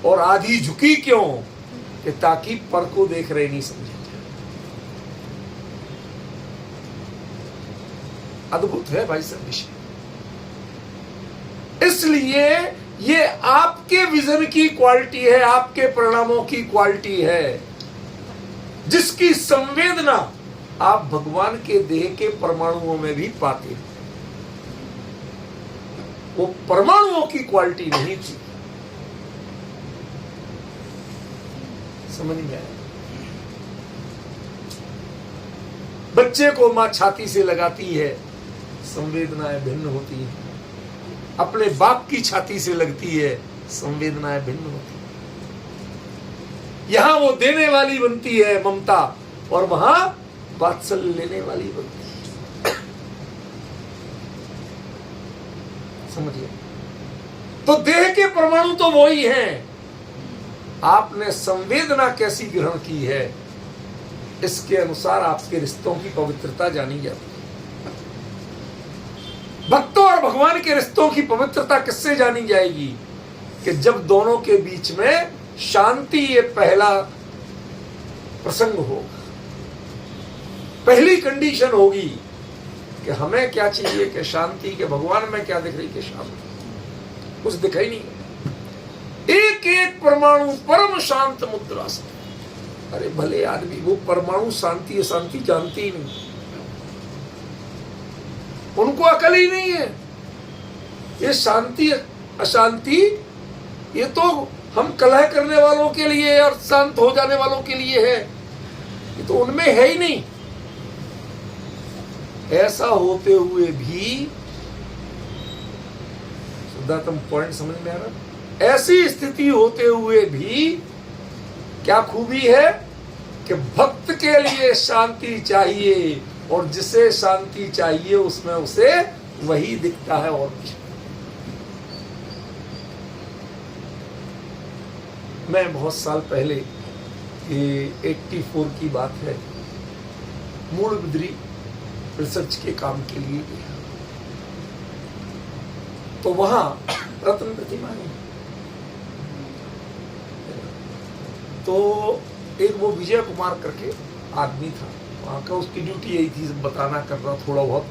और आधी झुकी क्यों? कि ताकि पर को देख रहे नहीं समझे। अद्भुत है भाई सब विषय। इसलिए ये आपके विजन की क्वालिटी है, आपके परिणामों की क्वालिटी है, जिसकी संवेदना आप भगवान के देह के परमाणुओं में भी पाते हैं। वो परमाणुओं की क्वालिटी नहीं थी। समझ में आया? बच्चे को मां छाती से लगाती है, संवेदनाएं भिन्न होती हैं। अपने बाप की छाती से लगती है, संवेदनाएं भिन्न होती हैं। यहां वो देने वाली बनती है ममता, और वहां वात्सल्य लेने वाली बनती है। समझिए? तो देह के परमाणु तो वही हैं, आपने संवेदना कैसी ग्रहण की है, इसके अनुसार आपके रिश्तों की पवित्रता जानी जाती है। भक्तों और भगवान के रिश्तों की पवित्रता किससे जानी जाएगी? कि जब दोनों के बीच में शांति, ये पहला प्रसंग होगा, पहली कंडीशन होगी कि हमें क्या चाहिए कि शांति, के भगवान में क्या दिख रही कि शांति, कुछ दिखाई नहीं। एक एक परमाणु परम शांत मुद्रा से। अरे भले आदमी, वो परमाणु शांति अशांति जानती ही नहीं, उनको अकल ही नहीं है। ये शांति अशांति ये तो हम कलह करने वालों के लिए और शांत हो जाने वालों के लिए है, ये तो उनमें है ही नहीं। ऐसा होते हुए भी, शुद्धात्म पॉइंट समझ में आ रहा? ऐसी स्थिति होते हुए भी क्या खूबी है कि भक्त के लिए शांति चाहिए, और जिसे शांति चाहिए उसमें उसे वही दिखता है और कुछ। मैं बहुत साल पहले, ये 84 की बात है, मूलबिद्री रिसर्च के काम के लिए गया। तो वहां रत्न प्रतिमा है। तो एक वो विजय कुमार करके आदमी था वहां का, उसकी ड्यूटी यही थी बताना करना, थोड़ा बहुत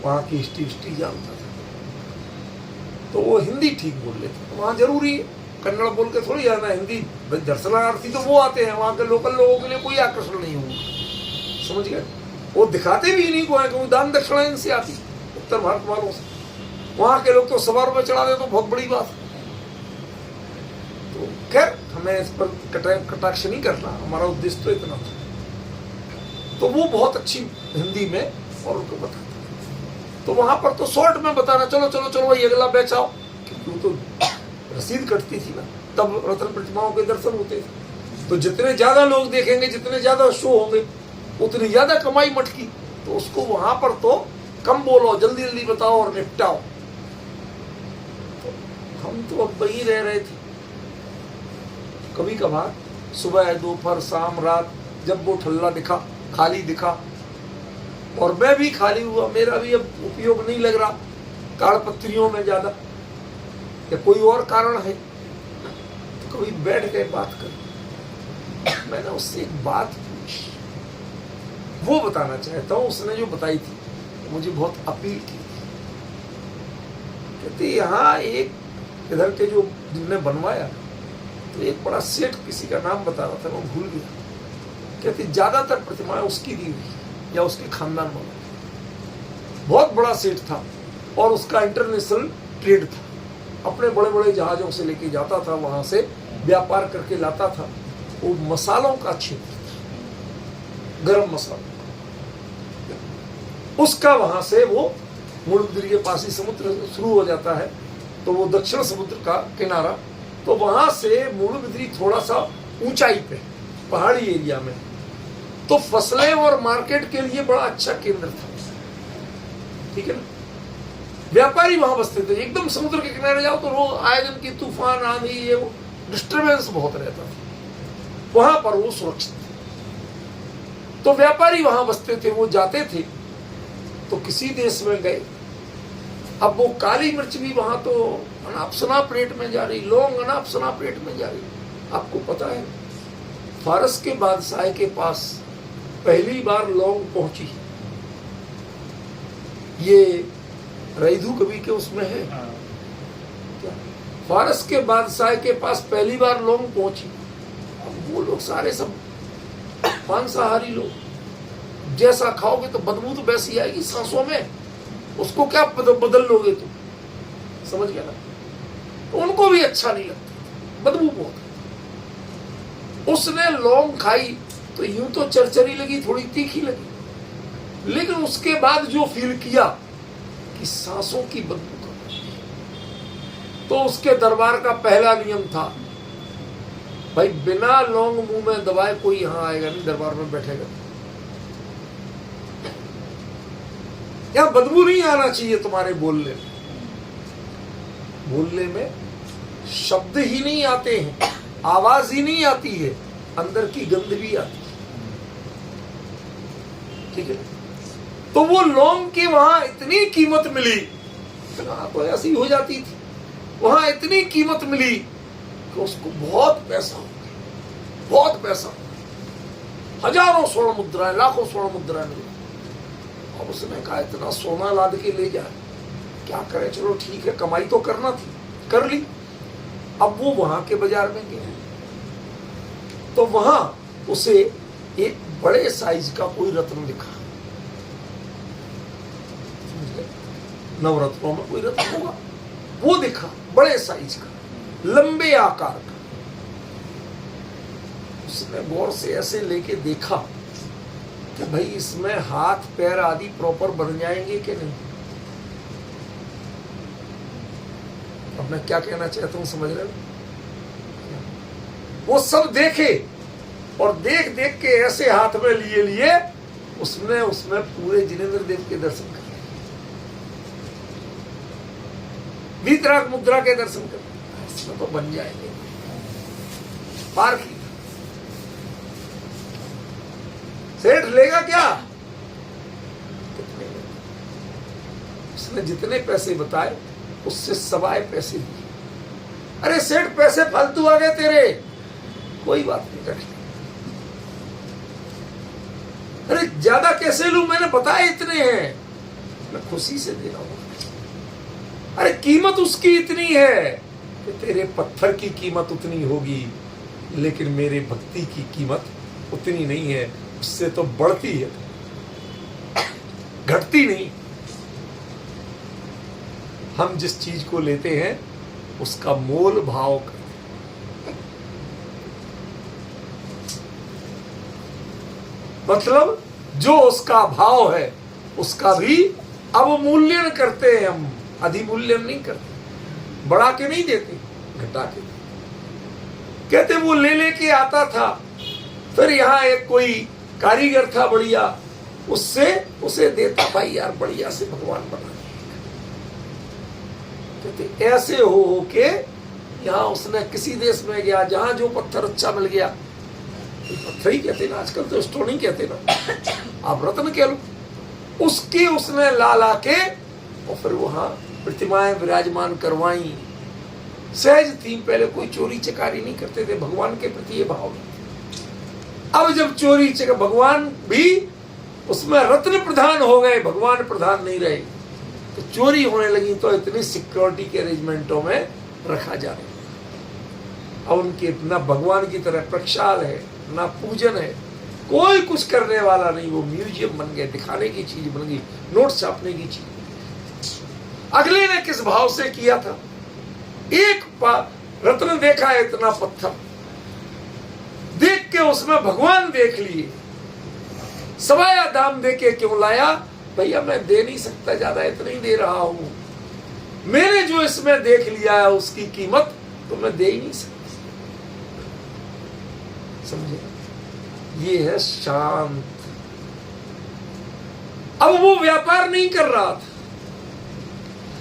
वहां की हिस्ट्री जानता था। तो वो हिंदी ठीक बोल लेते, तो वहां जरूरी है कन्नड़ बोल के थोड़ी जाना, हिंदी दर्शनार्थी तो वो आते हैं, वहां के लोकल लोगों के लिए कोई आकर्षण नहीं होगा। समझ गए? वो दिखाते भी नहीं को है, क्योंकि दान दक्षिणा इनसे आती उत्तर भारत वालों से। वहां के लोग तो 100 रुपये चढ़ा दे तो बहुत बड़ी बात। तो खैर हमें इस पर कटाक्ष नहीं करना, हमारा उद्देश्य तो इतना था। तो वो बहुत अच्छी हिंदी में और उनको बताता। तो वहां पर तो शॉर्ट में बताना, चलो चलो चलो भाई अगला बैच आओ, क्योंकि तो रसीद कटती थी ना, तब रत्न प्रतिमाओं के दर्शन होते थे। तो जितने ज्यादा लोग देखेंगे, जितने ज्यादा शो होंगे, उतनी ज्यादा कमाई मटकी। तो उसको वहां पर तो कम बोलो, जल्दी जल्दी बताओ और निपटाओ। तो हम तो अब वहीं रह रहे थे। कभी कभार सुबह, दोपहर, शाम, रात, जब वो ठल्ला दिखा, खाली दिखा, और मैं भी खाली हुआ, मेरा भी अब उपयोग नहीं लग रहा कालपत्रियों में ज्यादा, या कोई और कारण है, तो कभी बैठ के बात कर। मैंने उससे एक बात पूछी, वो बताना चाहता हूं। उसने जो बताई थी मुझे बहुत अपील की थी। कहते यहाँ एक इधर के जो जिनने बनवाया, तो एक बड़ा सेठ किसी का नाम बता रहा था, मैं भूल गया। कहते ज्यादातर प्रतिमाएं उसकी दी हुई या उसके खानदान वालों। बहुत बड़ा सेठ था और उसका इंटरनेशनल ट्रेड था, अपने बड़े बड़े जहाजों से लेके जाता था, वहां से व्यापार करके लाता था। वो मसालों का क्षेत्र था, गरम मसाला, उसका वहां से वो मूलबिद्री के पास ही समुद्र शुरू हो जाता है, तो वो दक्षिण समुद्र का किनारा, तो वहां से मूलबिद्री थोड़ा सा ऊंचाई पे, पहाड़ी एरिया में, तो फसलें और मार्केट के लिए बड़ा अच्छा केंद्र था। ठीक है ना? व्यापारी वहां बसते थे। एकदम समुद्र के किनारे जाओ तो रोज आए दिन की तूफान, आंधी, ये वो डिस्टर्बेंस बहुत रहता था। वहां पर वो सुरक्षित थे, तो व्यापारी वहां बसते थे। वो जाते थे तो किसी देश में गए, अब वो काली मिर्च भी वहां तो अनापसना प्लेट में जा रही, लौंग अनापसना प्लेट में जा रही। आपको पता है फारस के बादशाह के पास पहली बार लौंग पहुंची, ये रईधू कवि के उसमें है क्या, फारस के बादशाह के पास पहली बार लौंग पहुंची। अब वो लोग सारे सब मांसाहारी लोग, जैसा खाओगे तो बदबू तो वैसी आएगी सांसों में, उसको क्या बदल लोगे तुम, समझ गया ना। तो उनको भी अच्छा नहीं लगता, बदबू बहुत। उसने लौंग खाई तो यूं तो चरचरी लगी, थोड़ी तीखी लगी, लेकिन उसके बाद जो फील किया कि सांसों की बदबू कर, तो उसके दरबार का पहला नियम था, भाई बिना लौंग मुंह में दबाए कोई यहां आएगा नहीं, दरबार में बैठेगा। यहां बदबू नहीं आना चाहिए तुम्हारे बोलने में। बोलने में शब्द ही नहीं आते हैं, आवाज ही नहीं आती है, अंदर की गंध भी आती है, ठीक है। तो वो लौंग की वहां इतनी कीमत मिली, तो ऐसी हो जाती थी, वहां इतनी कीमत मिली कि उसको बहुत पैसा हो गया, बहुत पैसा, हजारों स्वर्ण मुद्राएं, लाखों स्वर्ण मुद्राएं मिली। अब उसने कहा इतना सोना लाद के ले जाए, क्या करे, चलो ठीक है, कमाई तो करना थी, कर ली। अब वो वहां के बाजार में गया, तो वहां उसे एक बड़े साइज का कोई रत्न दिखा, नवरत्नों में कोई रत्न होगा, वो दिखा, बड़े साइज का, लंबे आकार का। उसने गौर से ऐसे लेके देखा कि भाई इसमें हाथ पैर आदि प्रॉपर बन जाएंगे कि नहीं। अब मैं क्या कहना चाहता हूं, समझ रहे हो। वो सब देखे और देख देख के ऐसे हाथ में लिए लिए उसमें पूरे जिनेंद्र देव के दर्शन कर, वीतराग मुद्रा के दर्शन कर, इसमें तो बन जाएंगे, पार की। सेठ लेगा क्या, उसने जितने पैसे बताए उससे सवाए पैसे दिए। अरे सेठ पैसे फालतू आ गए तेरे, कोई बात नहीं, रख ले। अरे ज्यादा कैसे लूं, मैंने बताया इतने हैं, मैं खुशी से दे रहा हूं। अरे कीमत उसकी इतनी है कि तेरे पत्थर की कीमत उतनी होगी, लेकिन मेरे भक्ति की कीमत उतनी नहीं है, उससे तो बढ़ती है, घटती नहीं। हम जिस चीज को लेते हैं उसका मोल भाव करते हैं, मतलब जो उसका भाव है उसका भी अवमूल्यन करते हैं हम, अधिमूल्यन नहीं करते, बढ़ा के नहीं देते, घटा के। कहते वो ले लेके आता था, फिर यहां एक कोई कारीगर था बढ़िया, उससे उसे देता, भाई यार बढ़िया से भगवान बना। कहते ऐसे हो के यहां उसने किसी देश में गया जहां जो पत्थर अच्छा मिल गया, पत्थर ही कहते ना आजकल, तो स्टोन ही कहते ना, आप रत्न कह लो, उसकी उसने ला ला के और फिर वहां प्रतिमाएं विराजमान करवाई। सहज थी, पहले कोई चोरी चकारी नहीं करते थे, भगवान के प्रति ये भाव नहीं। अब जब चोरी चकारी, भगवान भी उसमें रत्न प्रधान हो गए, भगवान प्रधान नहीं रहे, तो चोरी होने लगी, तो इतनी सिक्योरिटी के अरेंजमेंटों में रखा जा रहा। अब उनके ना भगवान की तरह प्रक्षाल है, ना पूजन है, कोई कुछ करने वाला नहीं, वो म्यूजियम बन गए, दिखाने की चीज बन गई, नोट छापने की चीज। अगले ने किस भाव से किया था, एक रत्न देखा, इतना पत्थर देख के उसमें भगवान देख लिए, सवाया दाम दे के क्यों लाया, भैया मैं दे नहीं सकता ज्यादा, इतना ही दे रहा हूं, मैंने जो इसमें देख लिया है उसकी कीमत तो मैं दे ही नहीं सकता। समझे, ये है शांत। अब वो व्यापार नहीं कर रहा था,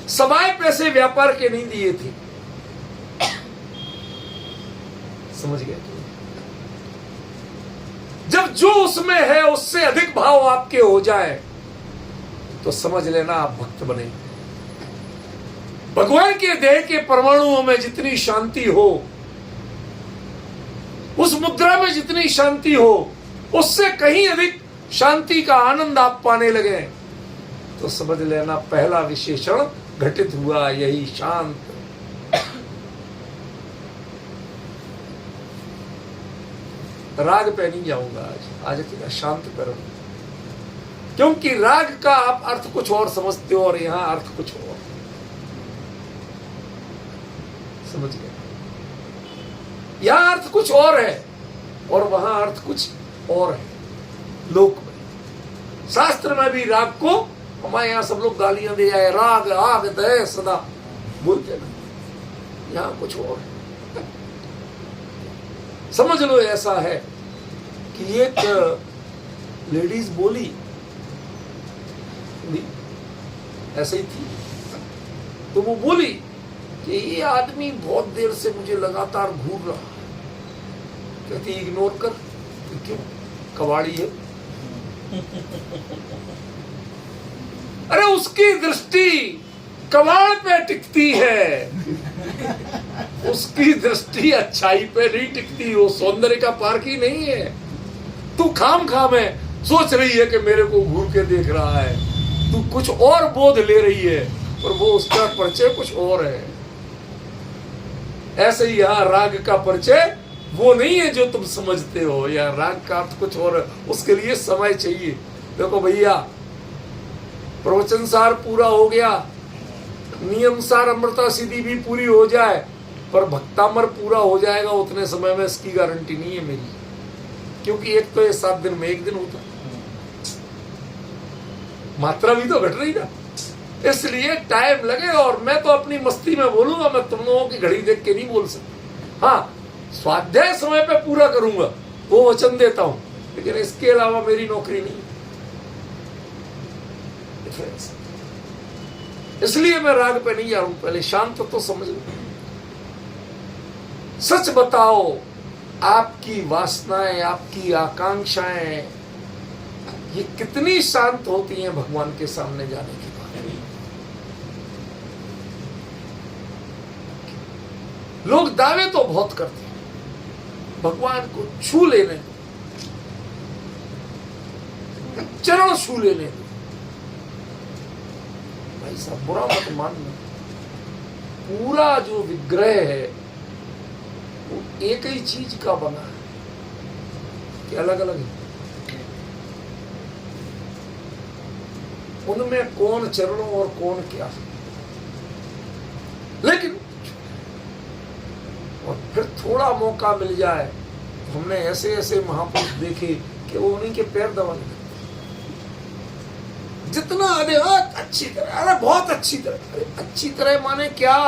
सवाए पैसे व्यापार के नहीं दिए थे, समझ गए। जब जो उसमें है उससे अधिक भाव आपके हो जाए तो समझ लेना आप भक्त बने। भगवान के देह के परमाणुओं में जितनी शांति हो, उस मुद्रा में जितनी शांति हो, उससे कहीं अधिक शांति का आनंद आप पाने लगे तो समझ लेना पहला विशेषण घटित हुआ, यही शांत। राग पे नहीं जाऊंगा आज क्या शांत करो, क्योंकि राग का आप अर्थ कुछ और समझते हो और यहां अर्थ कुछ और। समझ गए? यहां अर्थ कुछ और है और वहां अर्थ कुछ और है। लोक में, शास्त्र में भी राग को हमारे यहां सब लोग गालियां दे जाए, राग आग दे सदा बोलते ना, यहां कुछ और है। समझ लो ऐसा है कि एक लेडीज बोली, ऐसे ही थी, तो वो बोली कि ये आदमी बहुत देर से मुझे लगातार घूर रहा है। कहती इग्नोर कर। क्यों? कबाड़ी है। अरे उसकी दृष्टि कबाड़ पे टिकती है, उसकी दृष्टि अच्छाई पे नहीं टिकती, वो सौंदर्य का पार्क ही नहीं है। तू खाम है सोच रही है कि मेरे को घूर के देख रहा है, तू कुछ और बोध ले रही है और वो उसका परिचय कुछ और है। ऐसे ही यहां राग का परिचय वो नहीं है जो तुम समझते हो, या राग का अर्थ कुछ और है। उसके लिए समय चाहिए। देखो भैया, प्रवचन सार पूरा हो गया, नियम सार अमृता सिद्धि भी पूरी हो जाए, पर भक्तामर पूरा हो जाएगा उतने समय में, इसकी गारंटी नहीं है मेरी, क्योंकि एक तो ये 7 दिन में 1 दिन होता है, मात्रा भी तो घट रही ना, इसलिए टाइम लगेगा। और मैं तो अपनी मस्ती में बोलूंगा, मैं तुम लोगों की घड़ी देख के नहीं बोल सकता। हाँ, स्वाध्याय समय पे पूरा करूंगा, वो वचन देता हूं, लेकिन इसके अलावा मेरी नौकरी नहीं। इसलिए मैं राग पे नहीं जा रहा हूं, पहले शांत तो समझ लो। सच बताओ, आपकी वासनाएं, आपकी आकांक्षाएं ये कितनी शांत होती हैं भगवान के सामने जाने के बाद। लोग दावे तो बहुत करते हैं, भगवान को छू लेने दो, चरण छू लेने दो। भाई साहब बुरा मत मानना, पूरा जो विग्रह है वो एक ही चीज का बना है कि अलग अलग है। उनमें कौन चरणों और कौन क्या, लेकिन और फिर थोड़ा मौका मिल जाए, हमने ऐसे ऐसे महापुरुष देखे कि वो उन्हीं के पैर दबा देते, जितना अधिक अच्छी तरह, अरे बहुत अच्छी तरह, अरे अच्छी तरह माने क्या?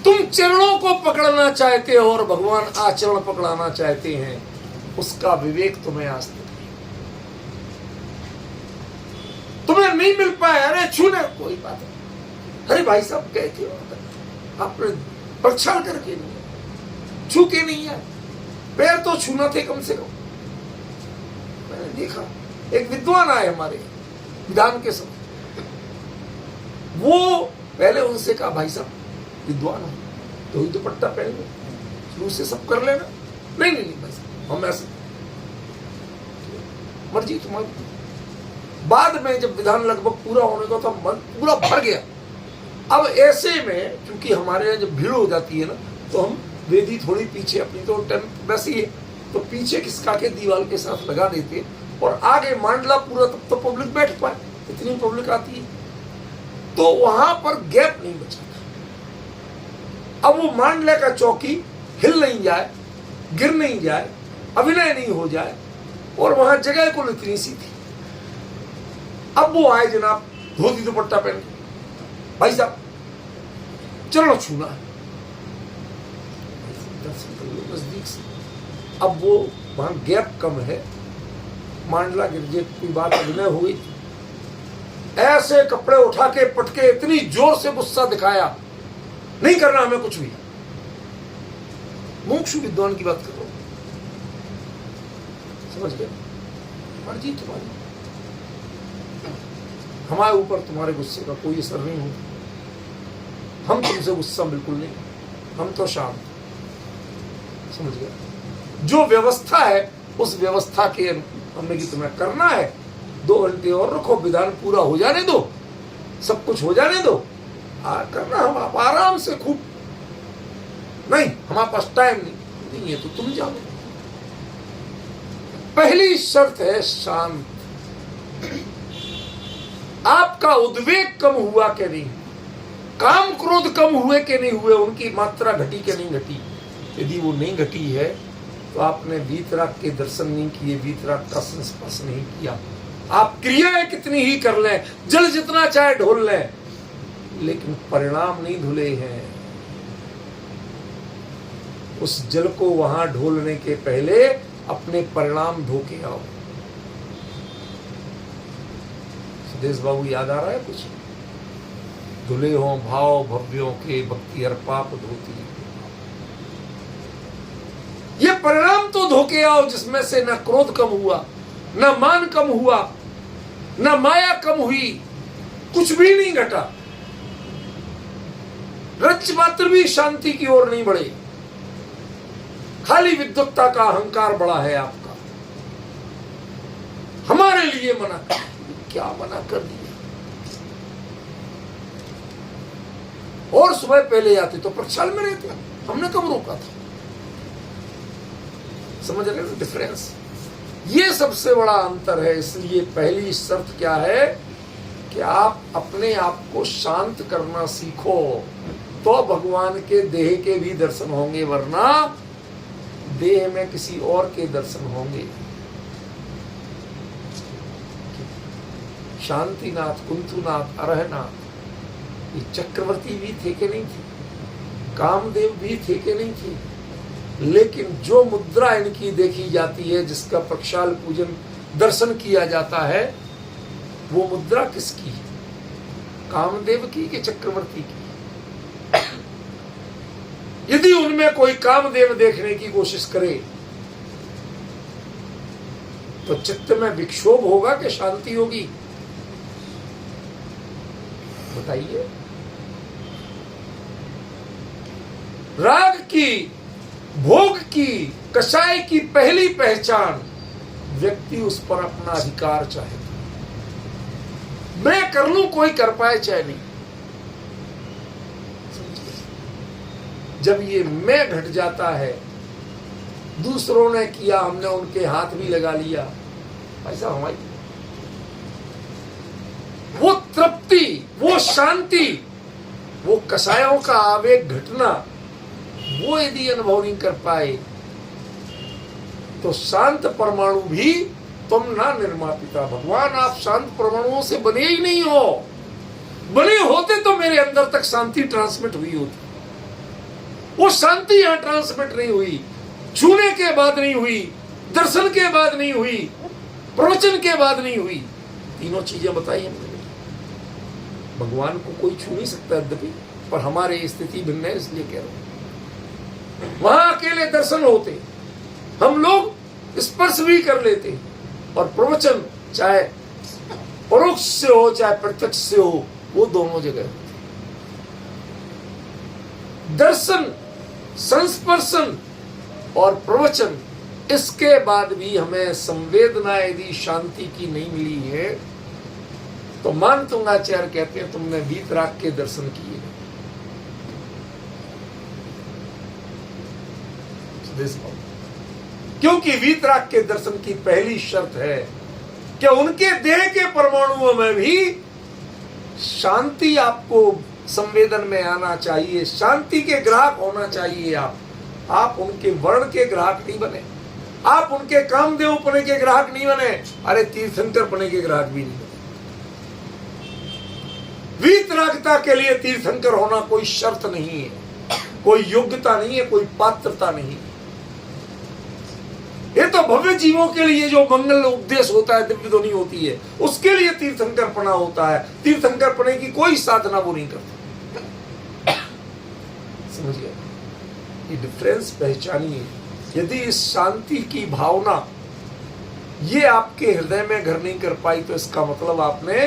तुम चरणों को पकड़ना चाहते हो और भगवान आचरण पकड़ाना चाहते हैं, उसका विवेक तुम्हें आज तक तुम्हें नहीं मिल पाए। अरे छूने कोई बात नहीं, अरे भाई साहब कहते हो आपने प्रक्षाल करके नहीं, छू के नहीं है, पैर तो छूना थे कम से कम। मैंने देखा एक विद्वान आए हमारे विधान के समय, वो पहले उनसे कहा भाई साहब विद्वान हो तो ही दुपट्टा पहन लो, शुरू से सब कर लेना। नहीं नहीं नहीं भाई साहब हम ऐसे, मर्जी तुम्हारी। बाद में जब विधान लगभग पूरा होने का था, मन पूरा भर गया। अब ऐसे में क्योंकि हमारे यहाँ जब भीड़ हो जाती है ना, तो हम वेदी थोड़ी पीछे, अपनी तो टेंट वैसी है तो पीछे खिसका के दीवार के साथ लगा देते और आगे मांडला पूरा, तब तो पब्लिक बैठ पाए, इतनी पब्लिक आती है तो वहां पर गैप नहीं बचा। अब वो मांडले का चौकी हिल नहीं जाए, गिर नहीं जाए, अभिनय नहीं हो जाए, और वहां जगह को इतनी सी थी। अब वो आए जनाब धोती दुपट्टा पहन के, भाई साहब चलो छूना है, नजदीक से। अब वो वहां गैप कम है, मांडला गिरजे की बात अभिनय हुई, ऐसे कपड़े उठा के पटके इतनी जोर से गुस्सा दिखाया, नहीं करना हमें कुछ भी। मोक्ष विद्वान की बात कर रहा हूं, समझ गए? मर्जी तुम्हारी। हमारे ऊपर तुम्हारे गुस्से का कोई असर नहीं होता, हम तुमसे गुस्सा बिल्कुल नहीं, हम तो शांत। समझ गया? जो व्यवस्था है उस व्यवस्था के हमने कि तुम्हें करना है, 2 घंटे और रखो, विधान पूरा हो जाने दो, सब कुछ हो जाने दो, करना हम आप आराम से खूब। नहीं, हमारे पास टाइम नहीं है तो तुम जाओ। पहली शर्त है शांत। आपका उद्वेग कम हुआ कि नहीं, काम क्रोध कम हुए कि नहीं हुए, उनकी मात्रा घटी कि नहीं घटी। यदि वो नहीं घटी है तो आपने वीतराग के दर्शन नहीं किए, वीतराग का संस्पर्श नहीं किया। आप क्रियाएं कितनी ही कर लें, जल जितना चाहे ढोल लें, लेकिन परिणाम नहीं धुले हैं। उस जल को वहां ढोलने के पहले अपने परिणाम धो के आओ। सुदेश बाबू याद आ रहा है कुछ? धुले हो भाव भव्यों के, भक्ति हर पाप धोती। ये परिणाम तो धो के आओ जिसमें से न क्रोध कम हुआ, न मान कम हुआ, न माया कम हुई, कुछ भी नहीं घटा, रच मात्र भी शांति की ओर नहीं बढ़े, खाली विद्वत्ता का अहंकार बड़ा है आपका। हमारे लिए मना कर, क्या मना कर दिया? और सुबह पहले आते तो प्रक्षाल में रहते, हमने कब रोका था? समझ रहे हो डिफरेंस? ये सबसे बड़ा अंतर है। इसलिए पहली शर्त क्या है कि आप अपने आप को शांत करना सीखो, तो भगवान के देह के भी दर्शन होंगे, वरना देह में किसी और के दर्शन होंगे। शांतिनाथ, कुंतुनाथ, अरहनाथ, ये चक्रवर्ती भी थे कि नहीं थे, कामदेव भी थे कि नहीं थे, लेकिन जो मुद्रा इनकी देखी जाती है, जिसका प्रक्षाल पूजन दर्शन किया जाता है, वो मुद्रा किसकी है? कामदेव की कि चक्रवर्ती की? यदि उनमें कोई कामदेव देखने की कोशिश करे तो चित्त में विक्षोभ होगा कि शांति होगी? बताइए। राग की, भोग की, कषाय की पहली पहचान, व्यक्ति उस पर अपना अधिकार चाहे। मैं कर लूं, कोई कर पाए चाहे नहीं। जब ये मैं घट जाता है, दूसरों ने किया, हमने उनके हाथ भी लगा लिया, ऐसा हमारी वो तृप्ति, वो शांति, वो कषायों का आवेग घटना, वो यदि अनुभव नहीं कर पाए तो शांत परमाणु भी तुम ना निर्मापिता। भगवान, आप शांत परमाणुओं से बने ही नहीं हो। बने होते तो मेरे अंदर तक शांति ट्रांसमिट हुई होती। वो शांति यहां ट्रांसमिट नहीं हुई, छूने के बाद नहीं हुई, दर्शन के बाद नहीं हुई, प्रवचन के बाद नहीं हुई। तीनों चीजें बताई हमने। भगवान को कोई छू नहीं सकता यद्यपि, पर हमारी स्थिति भिन्न है, इसलिए कह रहा हूं। वहां अकेले दर्शन होते, हम लोग स्पर्श भी कर लेते, और प्रवचन चाहे परोक्ष से हो चाहे प्रत्यक्ष से हो, वो दोनों जगह दर्शन, संस्पर्शन और प्रवचन, इसके बाद भी हमें संवेदना यदि शांति की नहीं मिली है तो मान तुंगाचार्य कहते हैं तुमने वीतराग के दर्शन किए। क्योंकि वीतराग के दर्शन की पहली शर्त है कि उनके देह के परमाणुओं में भी शांति आपको संवेदन में आना चाहिए, शांति के ग्राहक होना चाहिए। आप उनके वर्ण के ग्राहक नहीं बने, आप उनके कामदेव पने के ग्राहक नहीं बने, अरे तीर्थंकर पने के ग्राहक भी नहीं बने। वीतरागता के लिए तीर्थंकर होना कोई शर्त नहीं है, कोई योग्यता नहीं है, कोई पात्रता नहीं है। ये तो भव्य जीवों के लिए जो मंगल उपदेश होता है, दिव्य ध्वनि होती है, उसके लिए तीर्थंकर पना होता है। तीर्थंकर पने की कोई साधना वो नहीं करता। समझिए, ये डिफरेंस पहचानिए। यदि इस शांति की भावना ये आपके हृदय में घर नहीं कर पाई तो इसका मतलब आपने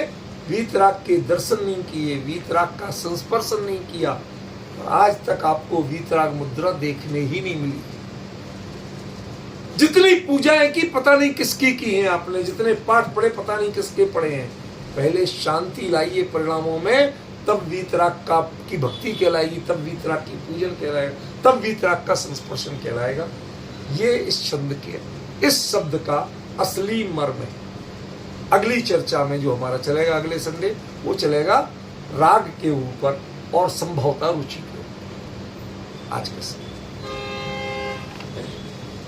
वीतराग के दर्शन नहीं किए, वीतराग का संस्पर्शन नहीं किया, आज तक आपको वीतराग मुद्रा देखने ही नहीं मिली। जितनी पूजाएं की पता नहीं किसकी की हैं आपने, जितने पाठ पढ़े पता नहीं किसके पढ़े हैं। पहले शांति लाइए परिणामों में, तब वीतराग का की भक्ति कहलाएगी, तब वीतराग की पूजन कहलाएगा, तब वीतराग का संस्पर्शन कहलाएगा। ये इस शब्द का असली मर्म है। अगली चर्चा में जो हमारा चलेगा अगले संडे, वो चलेगा राग के ऊपर और संभवतः रुचि के ऊपर। आज के समय